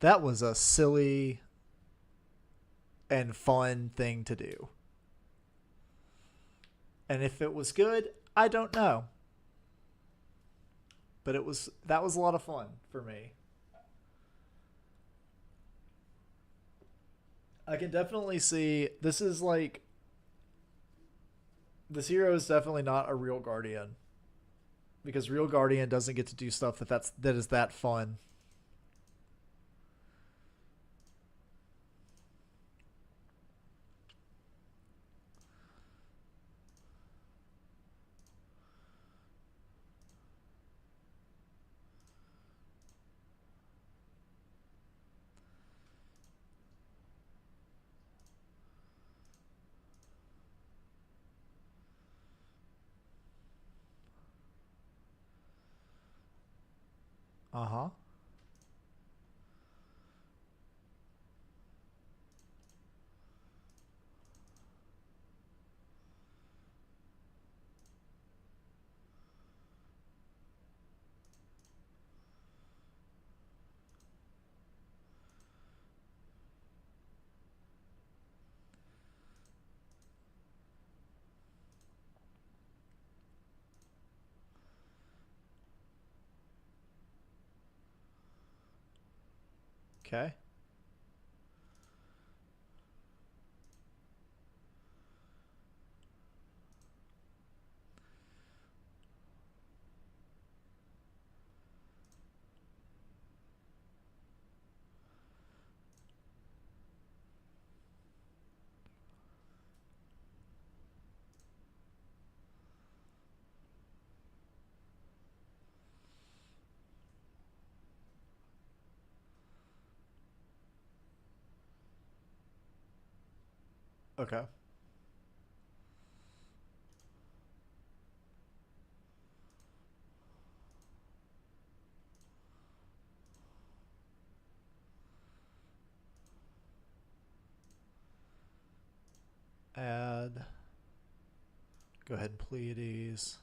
That was a silly and fun thing to do. And if it was good, I don't know. But that was a lot of fun for me. I can definitely see this is like this hero is definitely not a real guardian because real guardian doesn't get to do stuff that is that fun. Uh huh. Okay. Okay. Add. Go ahead and Pleiades.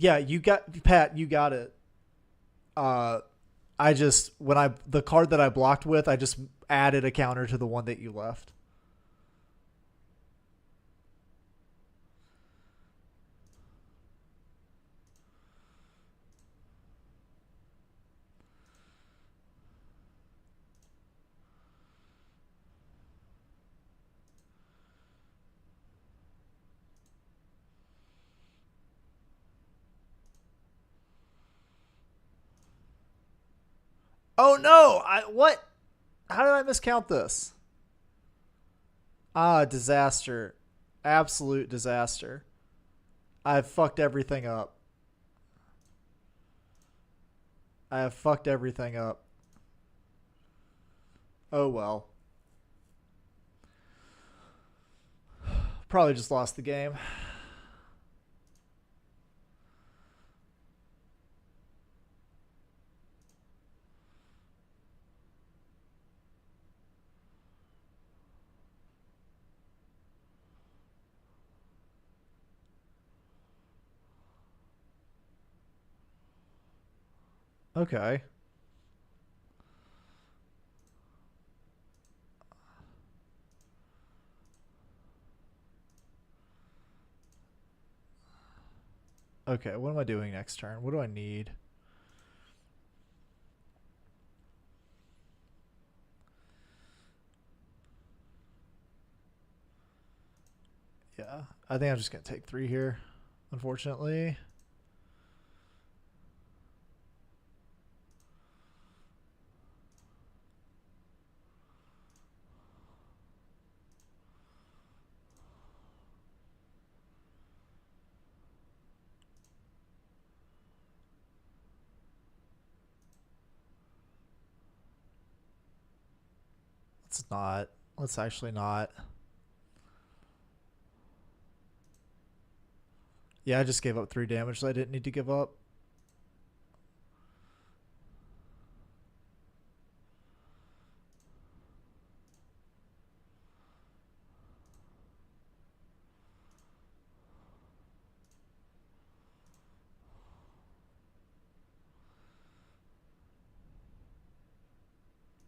Yeah, you got Pat. You got it. Uh, I just when I the card that I blocked with, I just added a counter to the one that you left. Oh no! I what? How did I miscount this? Ah, disaster. Absolute disaster. I've fucked everything up. I have fucked everything up. Oh well. Probably just lost the game. Okay. Okay, what am I doing next turn? What do I need? Yeah, I think I'm just going to take 3 here, unfortunately. Let's not. Let's actually not. Yeah, I just gave up 3 damage that I didn't need to give up.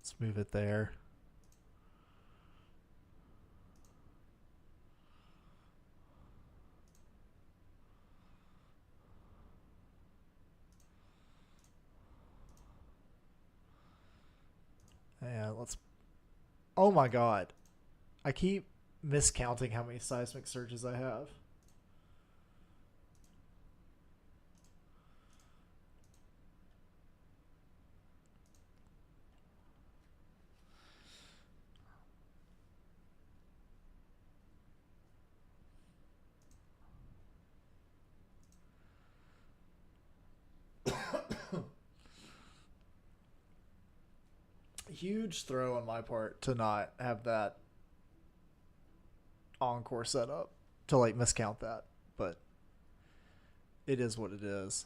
Let's move it there. Yeah, let's. Oh my god. I keep miscounting how many seismic surges I have. Huge throw on my part to not have that encore setup to like miscount that, but it is what it is.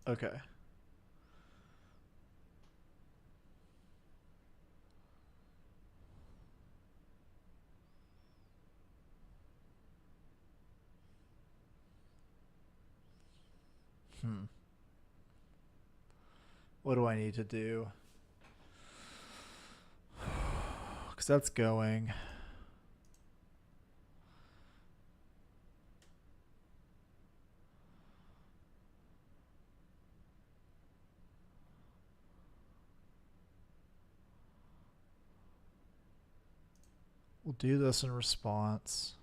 Okay. Hmm. What do I need to do? Because that's going. We'll do this in response.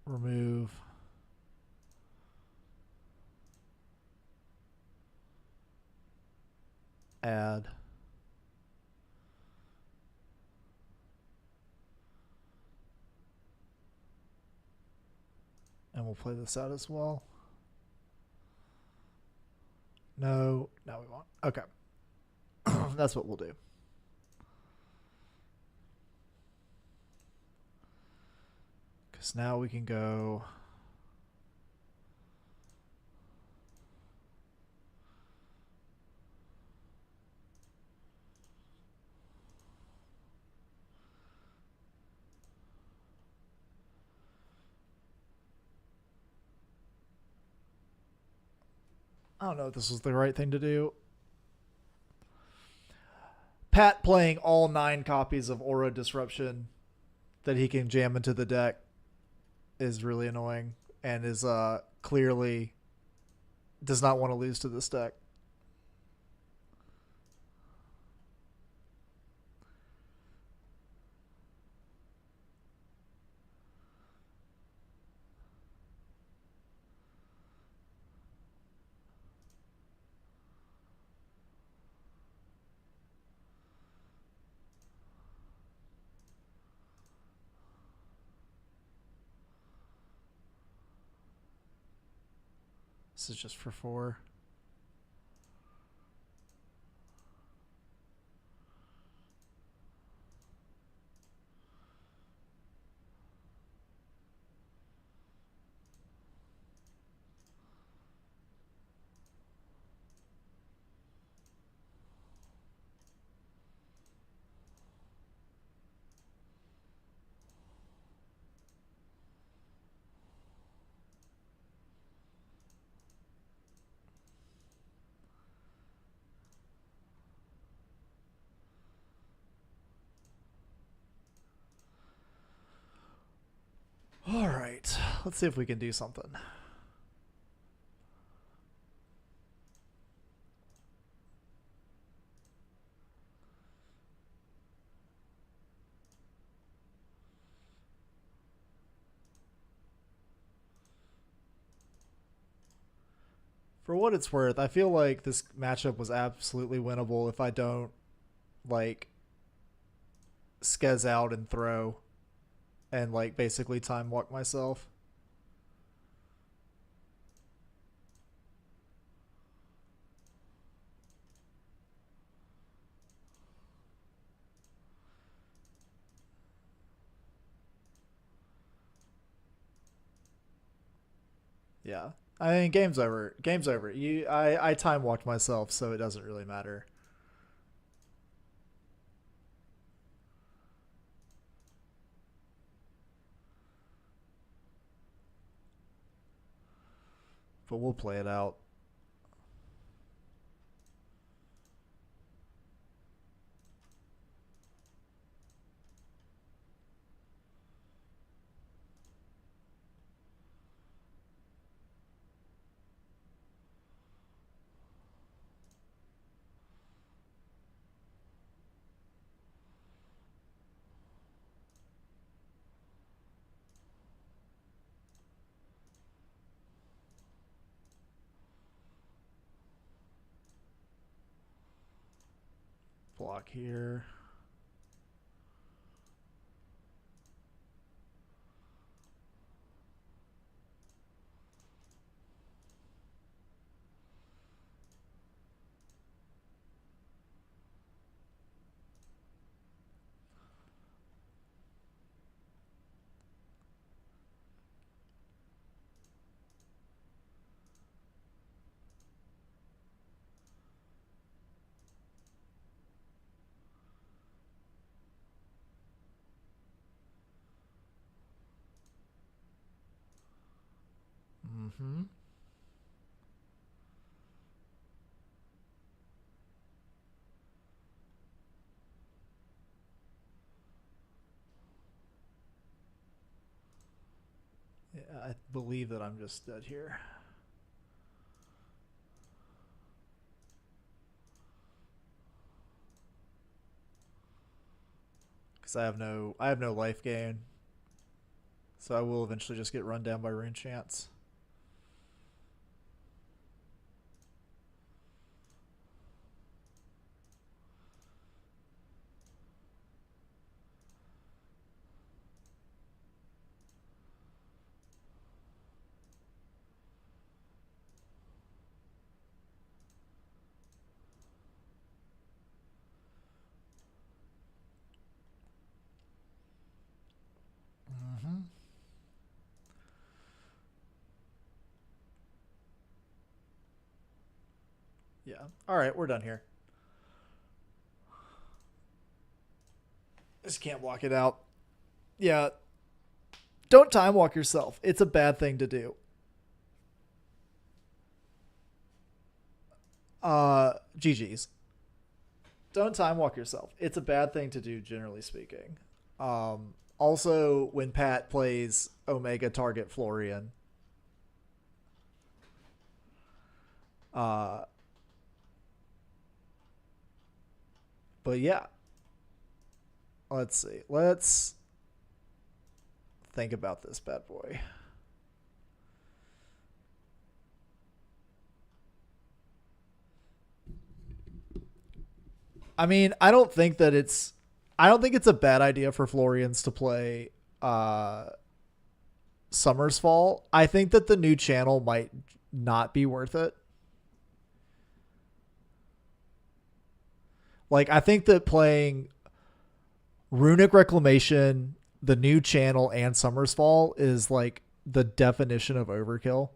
Remove. Add. And we'll play this out as well. No, we won't. Okay. That's what we'll do. Because now we can go. I don't know if this was the right thing to do. Pat playing all 9 copies of Aura Disruption that he can jam into the deck is really annoying and is clearly does not want to lose to this deck. This is just for 4. All right, let's see if we can do something. For what it's worth, I feel like this matchup was absolutely winnable if I don't like skez out and throw and like basically time walk myself. Yeah. I mean, game's over. Game's over. I time walked myself, so it doesn't really matter. But we'll play it out. Block here. Mm-hmm. Yeah, I believe that I'm just dead here. Because I have no life gain. So I will eventually just get run down by rain chance. Mm-hmm. Yeah. All right, we're done here. Just can't walk it out. Yeah. Don't time walk yourself. It's a bad thing to do. GG's. Don't time walk yourself. It's a bad thing to do, generally speaking. Also, when Pat plays Omega Target Florian, uh, but yeah, let's see. Let's think about this bad boy. I mean, I don't think it's a bad idea for Florians to play Summer's Fall. I think that the new channel might not be worth it. Like, I think that playing Runic Reclamation, the new channel, and Summer's Fall is like the definition of overkill.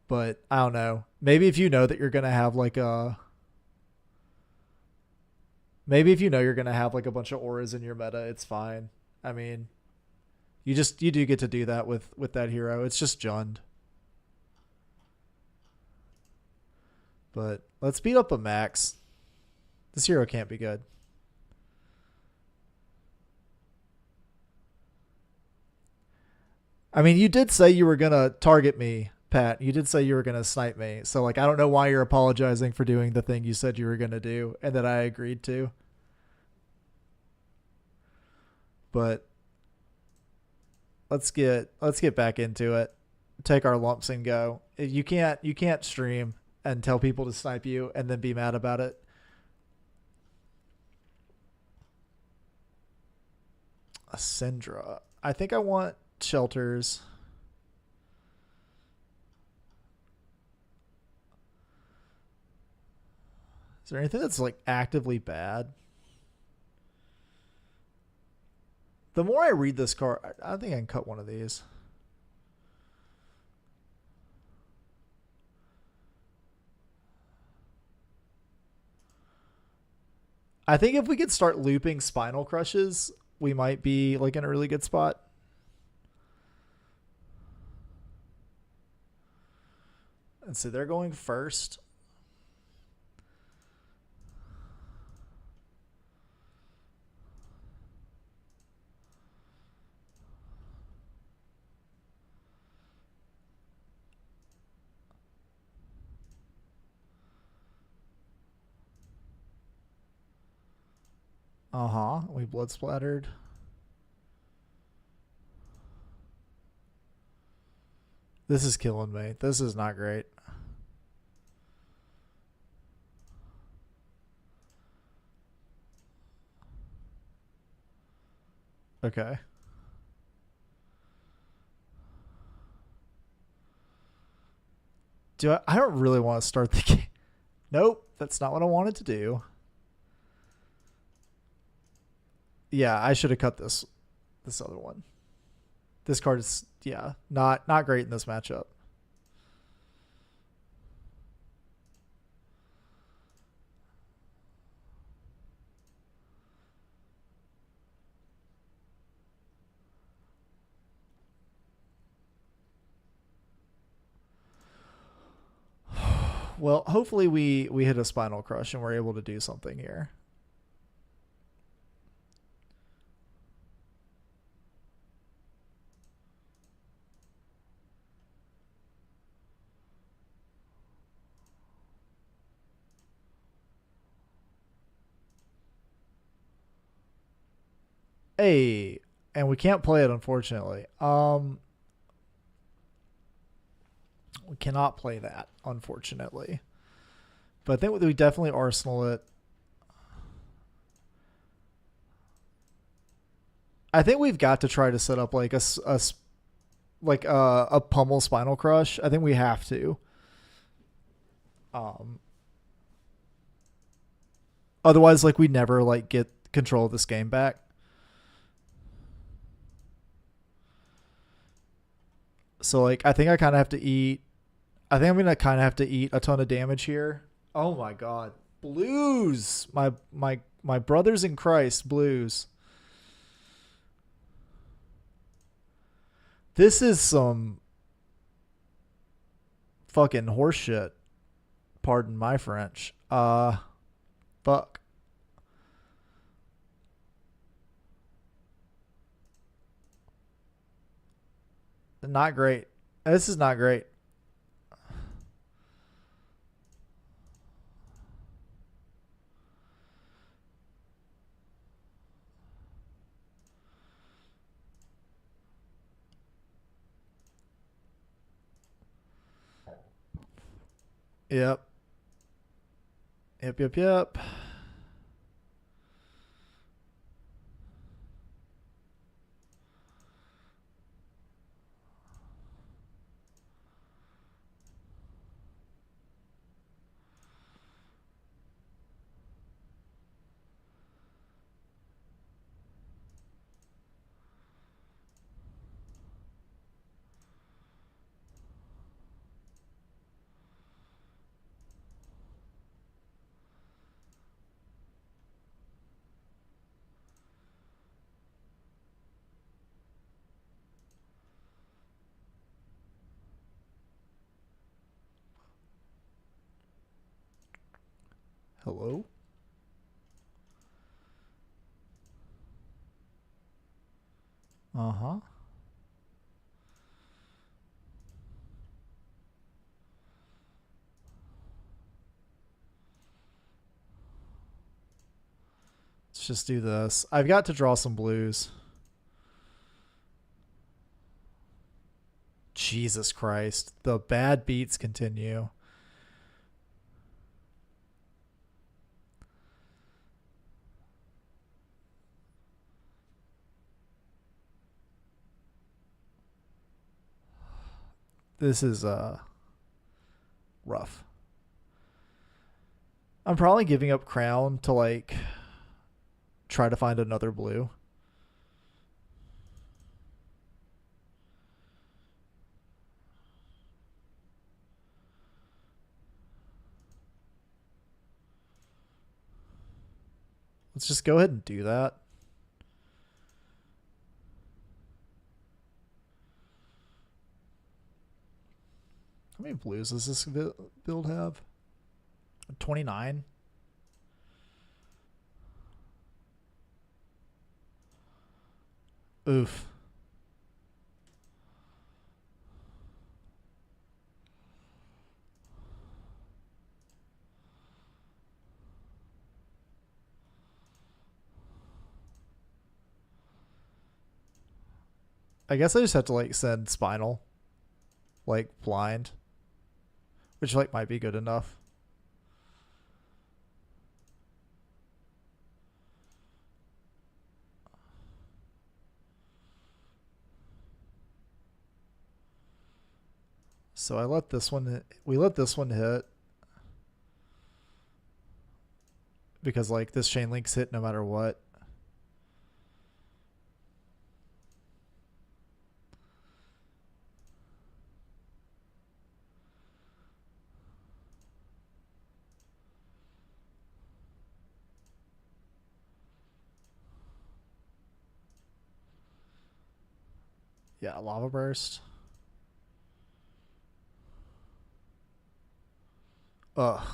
But I don't know. Maybe if you know that you're gonna have like a maybe if you know you're gonna have like a bunch of auras in your meta, it's fine. I mean, you do get to do that with that hero. It's just Jund. But let's beat up a Max. This hero can't be good. I mean, you did say you were gonna target me, Pat. You did say you were gonna snipe me. So like, I don't know why you're apologizing for doing the thing you said you were gonna do and that I agreed to. But let's get back into it. Take our lumps and go. You can't stream and tell people to snipe you and then be mad about it. A Syndra. I think I want shelters. Is there anything that's like actively bad? The more I read this card, I think I can cut one of these. I think if we could start looping Spinal Crushes, we might be like in a really good spot. And so they're going first. Uh huh. We blood splattered. This is killing me. This is not great. Okay. I don't really want to start the game. Nope, that's not what I wanted to do. Yeah, I should have cut this other one. This card is yeah, not great in this matchup. Well, hopefully we hit a spinal crush and we're able to do something here. Hey, and we can't play it unfortunately. We cannot play that unfortunately. But I think we definitely arsenal it. I think we've got to try to set up like a pummel spinal crush. I think we have to. Um, Otherwise, like we never like get control of this game back. So like I think I kind of have to eat. I think I'm gonna kind of have to eat a ton of damage here. Oh my god, blues! My brothers in Christ, blues. This is some fucking horseshit. Pardon my French. Fuck. Not great. This is not great. Yep. Yep. Hello? Uh huh. Let's just do this. I've got to draw some blues. Jesus Christ. The bad beats continue. This is rough. I'm probably giving up crown to like try to find another blue. Let's just go ahead and do that. How many blues does this build have? 29. Oof. I guess I just have to like send spinal, like blind, which like might be good enough. So I let this one. We let this one hit because like this chain link's hit no matter what. Yeah, lava burst. Ugh.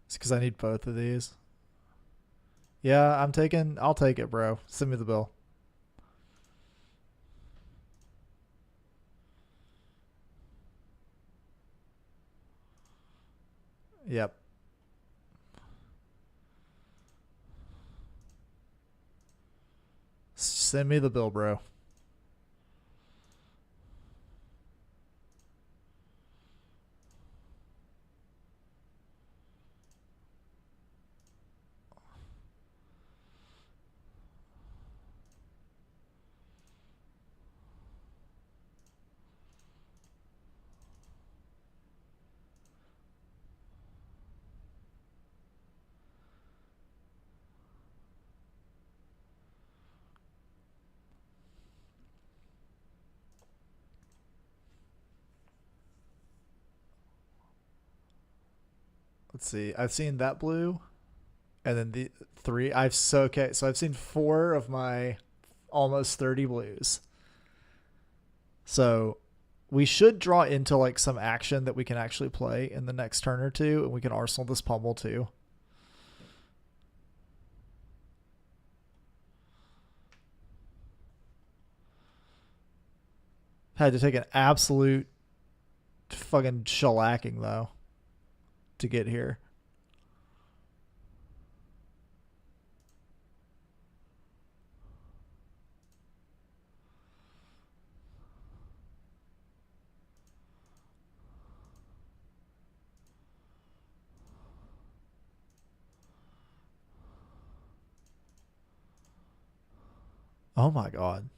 It's because I need both of these. Yeah, I'll take it, bro. Send me the bill. Yep. Send me the bill, bro. Let's see. I've seen that blue, and then the three. So I've seen four of my almost 30 blues. So we should draw into like some action that we can actually play in the next turn or two, and we can arsenal this pummel too. Had to take an absolute fucking shellacking though to get here. Oh my god.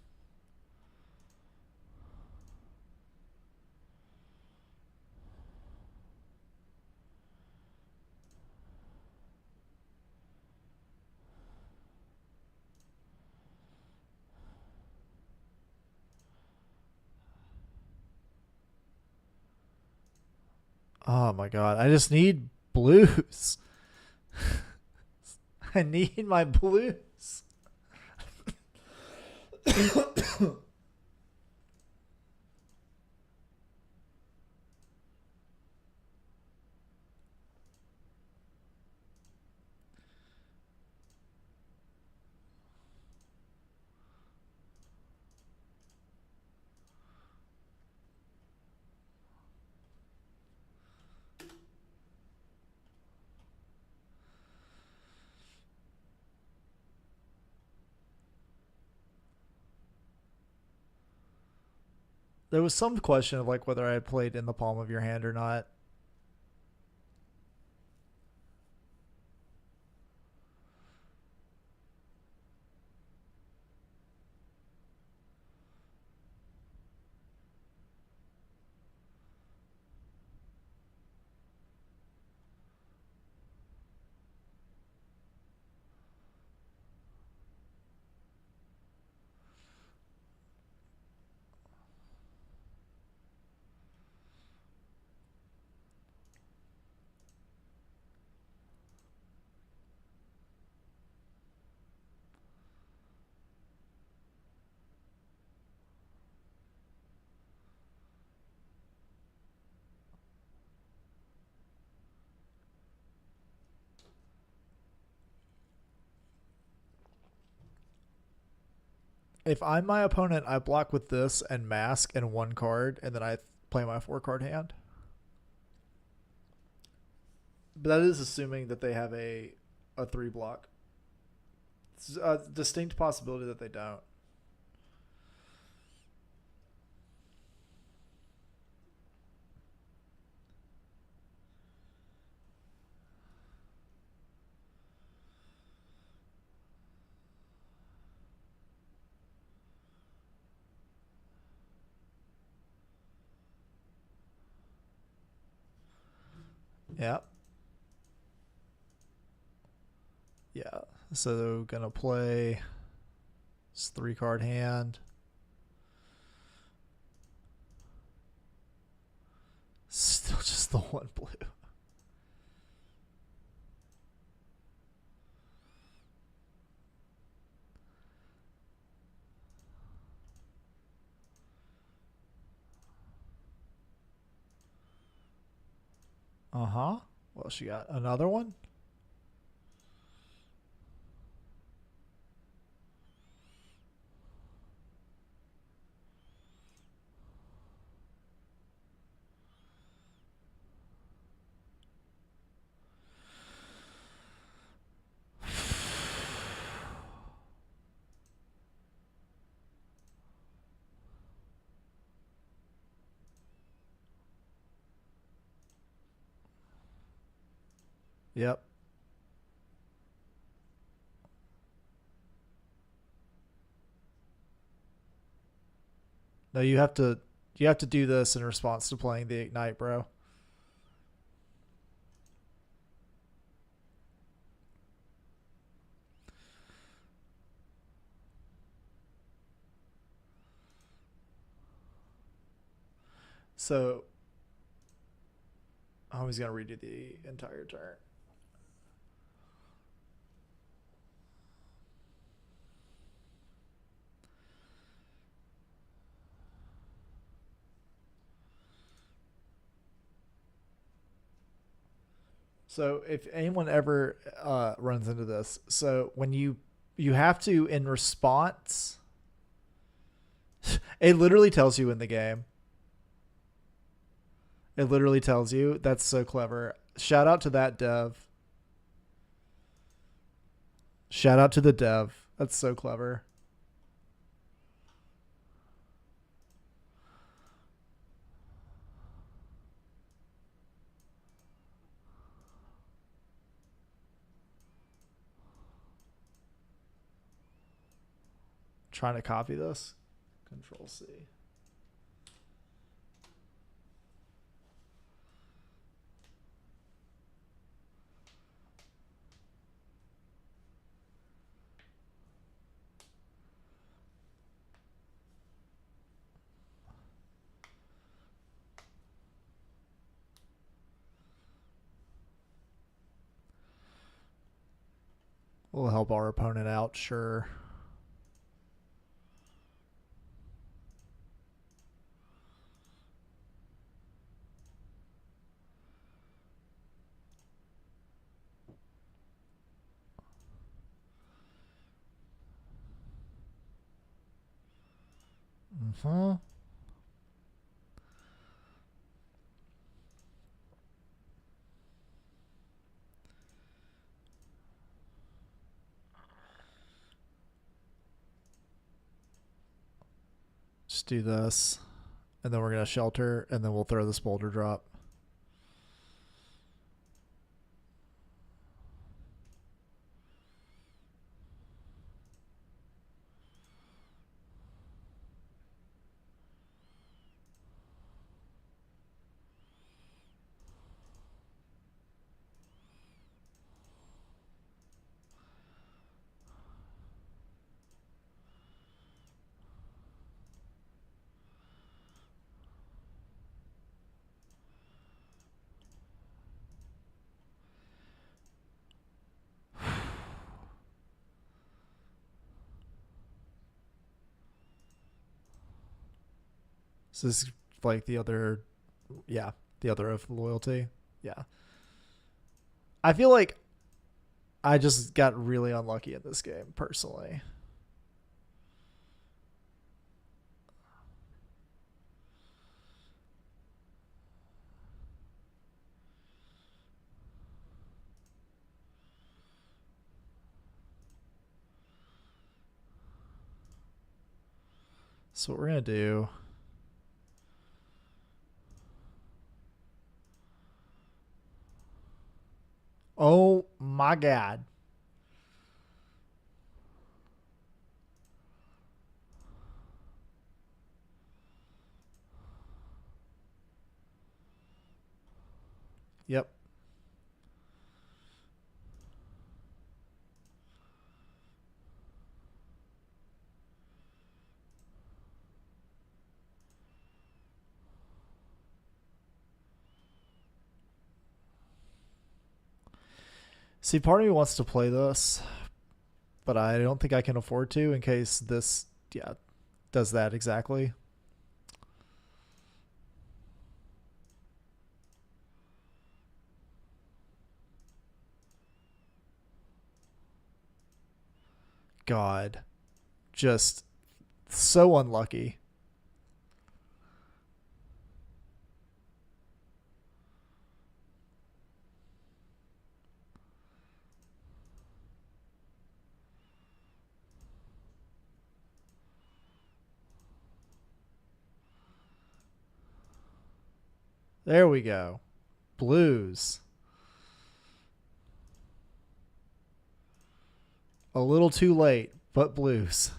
Oh my god. I just need blues. I need my blues. There was some question of like whether I had played in the palm of your hand or not. If I'm my opponent, I block with this and mask and one card, and then I play my 4 card hand. But that is assuming that they have a 3 block. It's a distinct possibility that they don't. Yeah. Yeah. So gonna play this 3 card hand. Still just the one blue. Uh-huh. Well, she got another one. Yep. No, you have to do this in response to playing the Ignite, bro. So I was gonna redo the entire turn. So if anyone ever runs into this, so when you have to in response, it literally tells you in the game. It literally tells you. That's so clever. Shout out to that dev. Shout out to the dev. That's so clever. Trying to copy this. Control C. We'll help our opponent out, sure. Mm-hmm. Just do this. And then we're going to shelter, and then we'll throw this boulder drop. So this is like the other, yeah, the other of loyalty. Yeah. I feel like I just got really unlucky in this game, personally. So what we're going to do. Oh my God. Yep. See, part of me wants to play this, but I don't think I can afford to in case this, yeah, does that exactly. God. Just so unlucky. There we go. Blues. A little too late, but blues.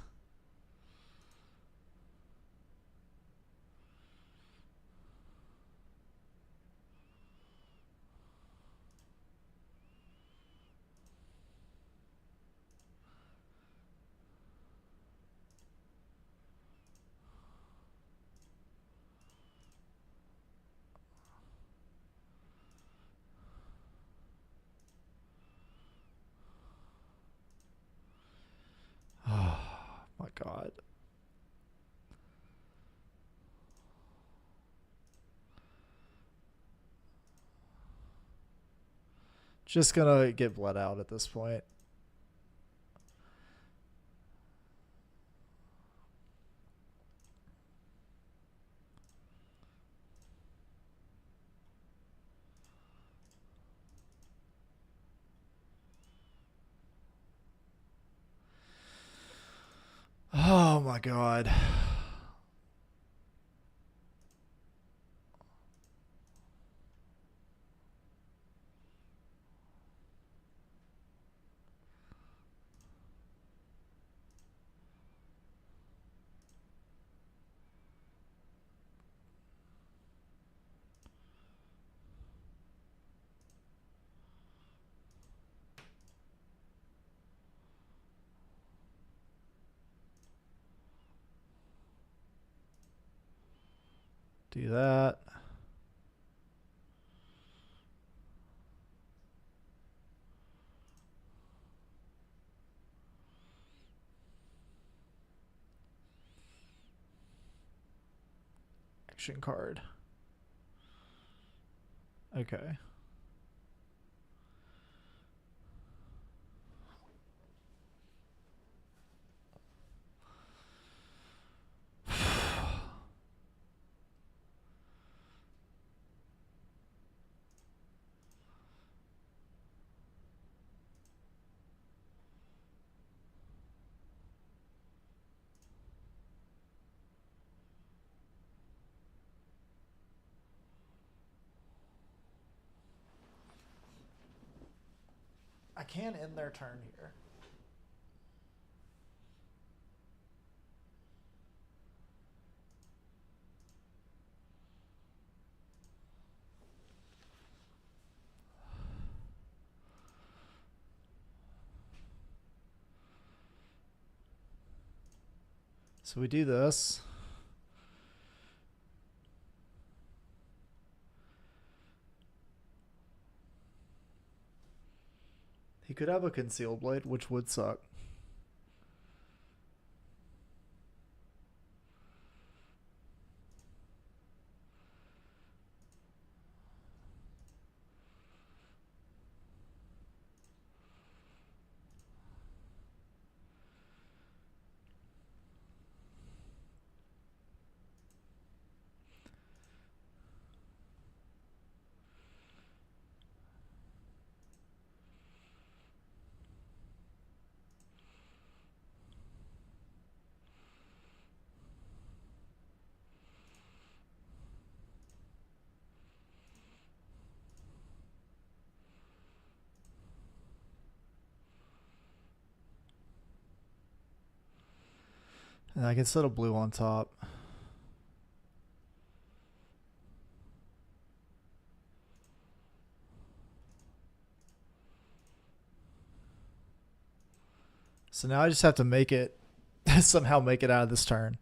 Oh my God. Just gonna get bled out at this point. Oh my God. Do that. Action card. Okay. I can end their turn here. So we do this. He could have a concealed blade, which would suck. And I can set a blue on top. So now I just have to make it, somehow make it out of this turn.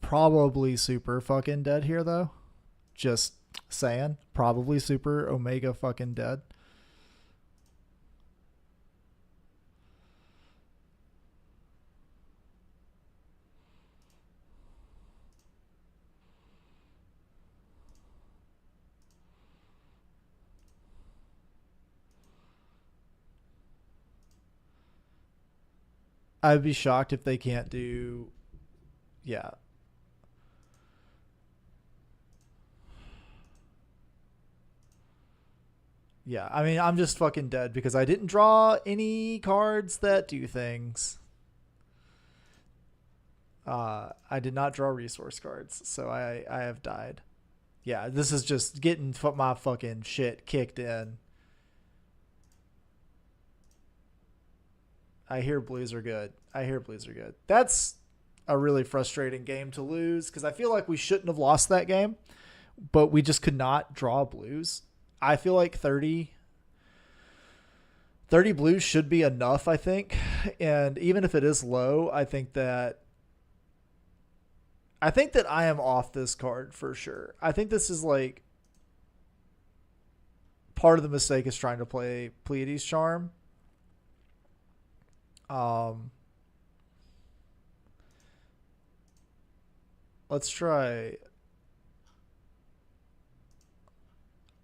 Probably super fucking dead here though. Just Saiyan, probably Super Omega fucking dead. I'd be shocked if they can't do. Yeah. Yeah. I mean, I'm just fucking dead because I didn't draw any cards that do things. I did not draw resource cards, so I have died. Yeah, this is just getting my fucking shit kicked in. I hear blues are good. I hear blues are good. That's a really frustrating game to lose because I feel like we shouldn't have lost that game, but we just could not draw blues. I feel like 30 blues should be enough, I think. And even if it is low, I think that I am off this card for sure. I think this is like part of the mistake is trying to play Pleiades Charm. Um, let's try.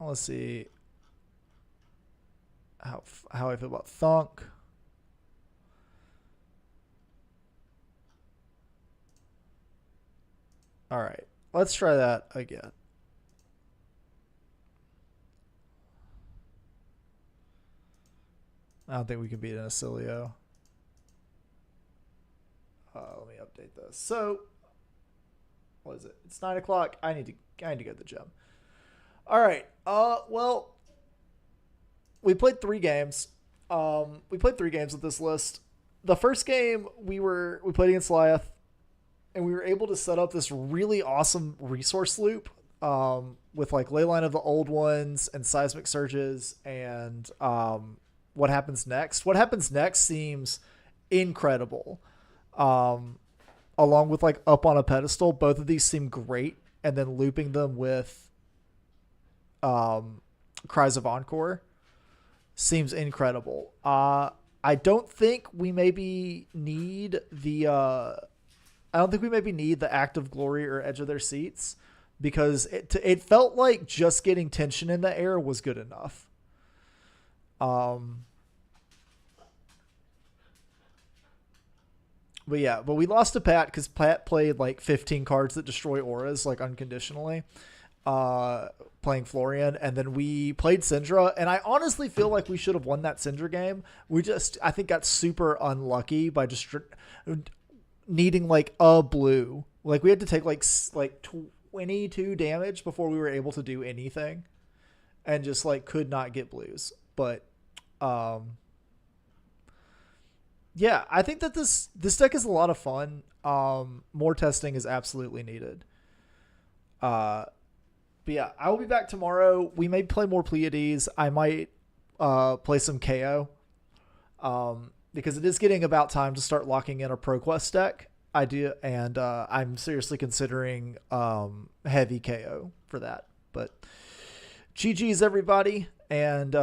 Let's see how I feel about Thunk. All right, let's try that again. I don't think we can beat an Acilio. Let me update this. So, what is it? It's 9 o'clock. I need to go to the gym. All right. Well, we played 3 games. We played 3 games with this list. The first game we played against Lyeth, and we were able to set up this really awesome resource loop with like Leyline of the Old Ones and Seismic Surges and what happens next. What happens next seems incredible. Um, Along with like Up on a Pedestal, both of these seem great, and then looping them with um, Cries of Encore seems incredible. I don't think we maybe need the Act of Glory or Edge of Their Seats because it felt like just getting tension in the air was good enough. Um, but we lost to Pat because Pat played like 15 cards that destroy auras like unconditionally, playing Florian, and then we played Syndra, and I honestly feel like we should have won that Syndra game. I think got super unlucky by just needing like a blue. Like we had to take like 22 damage before we were able to do anything, and just like could not get blues. But um, yeah, I think that this deck is a lot of fun. More testing is absolutely needed. Uh, but yeah, I will be back tomorrow. We may play more Pleiades. I might play some KO. Because it is getting about time to start locking in a ProQuest deck idea, and I'm seriously considering heavy KO for that. But GG's everybody, and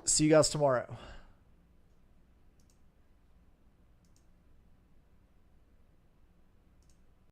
see you guys tomorrow.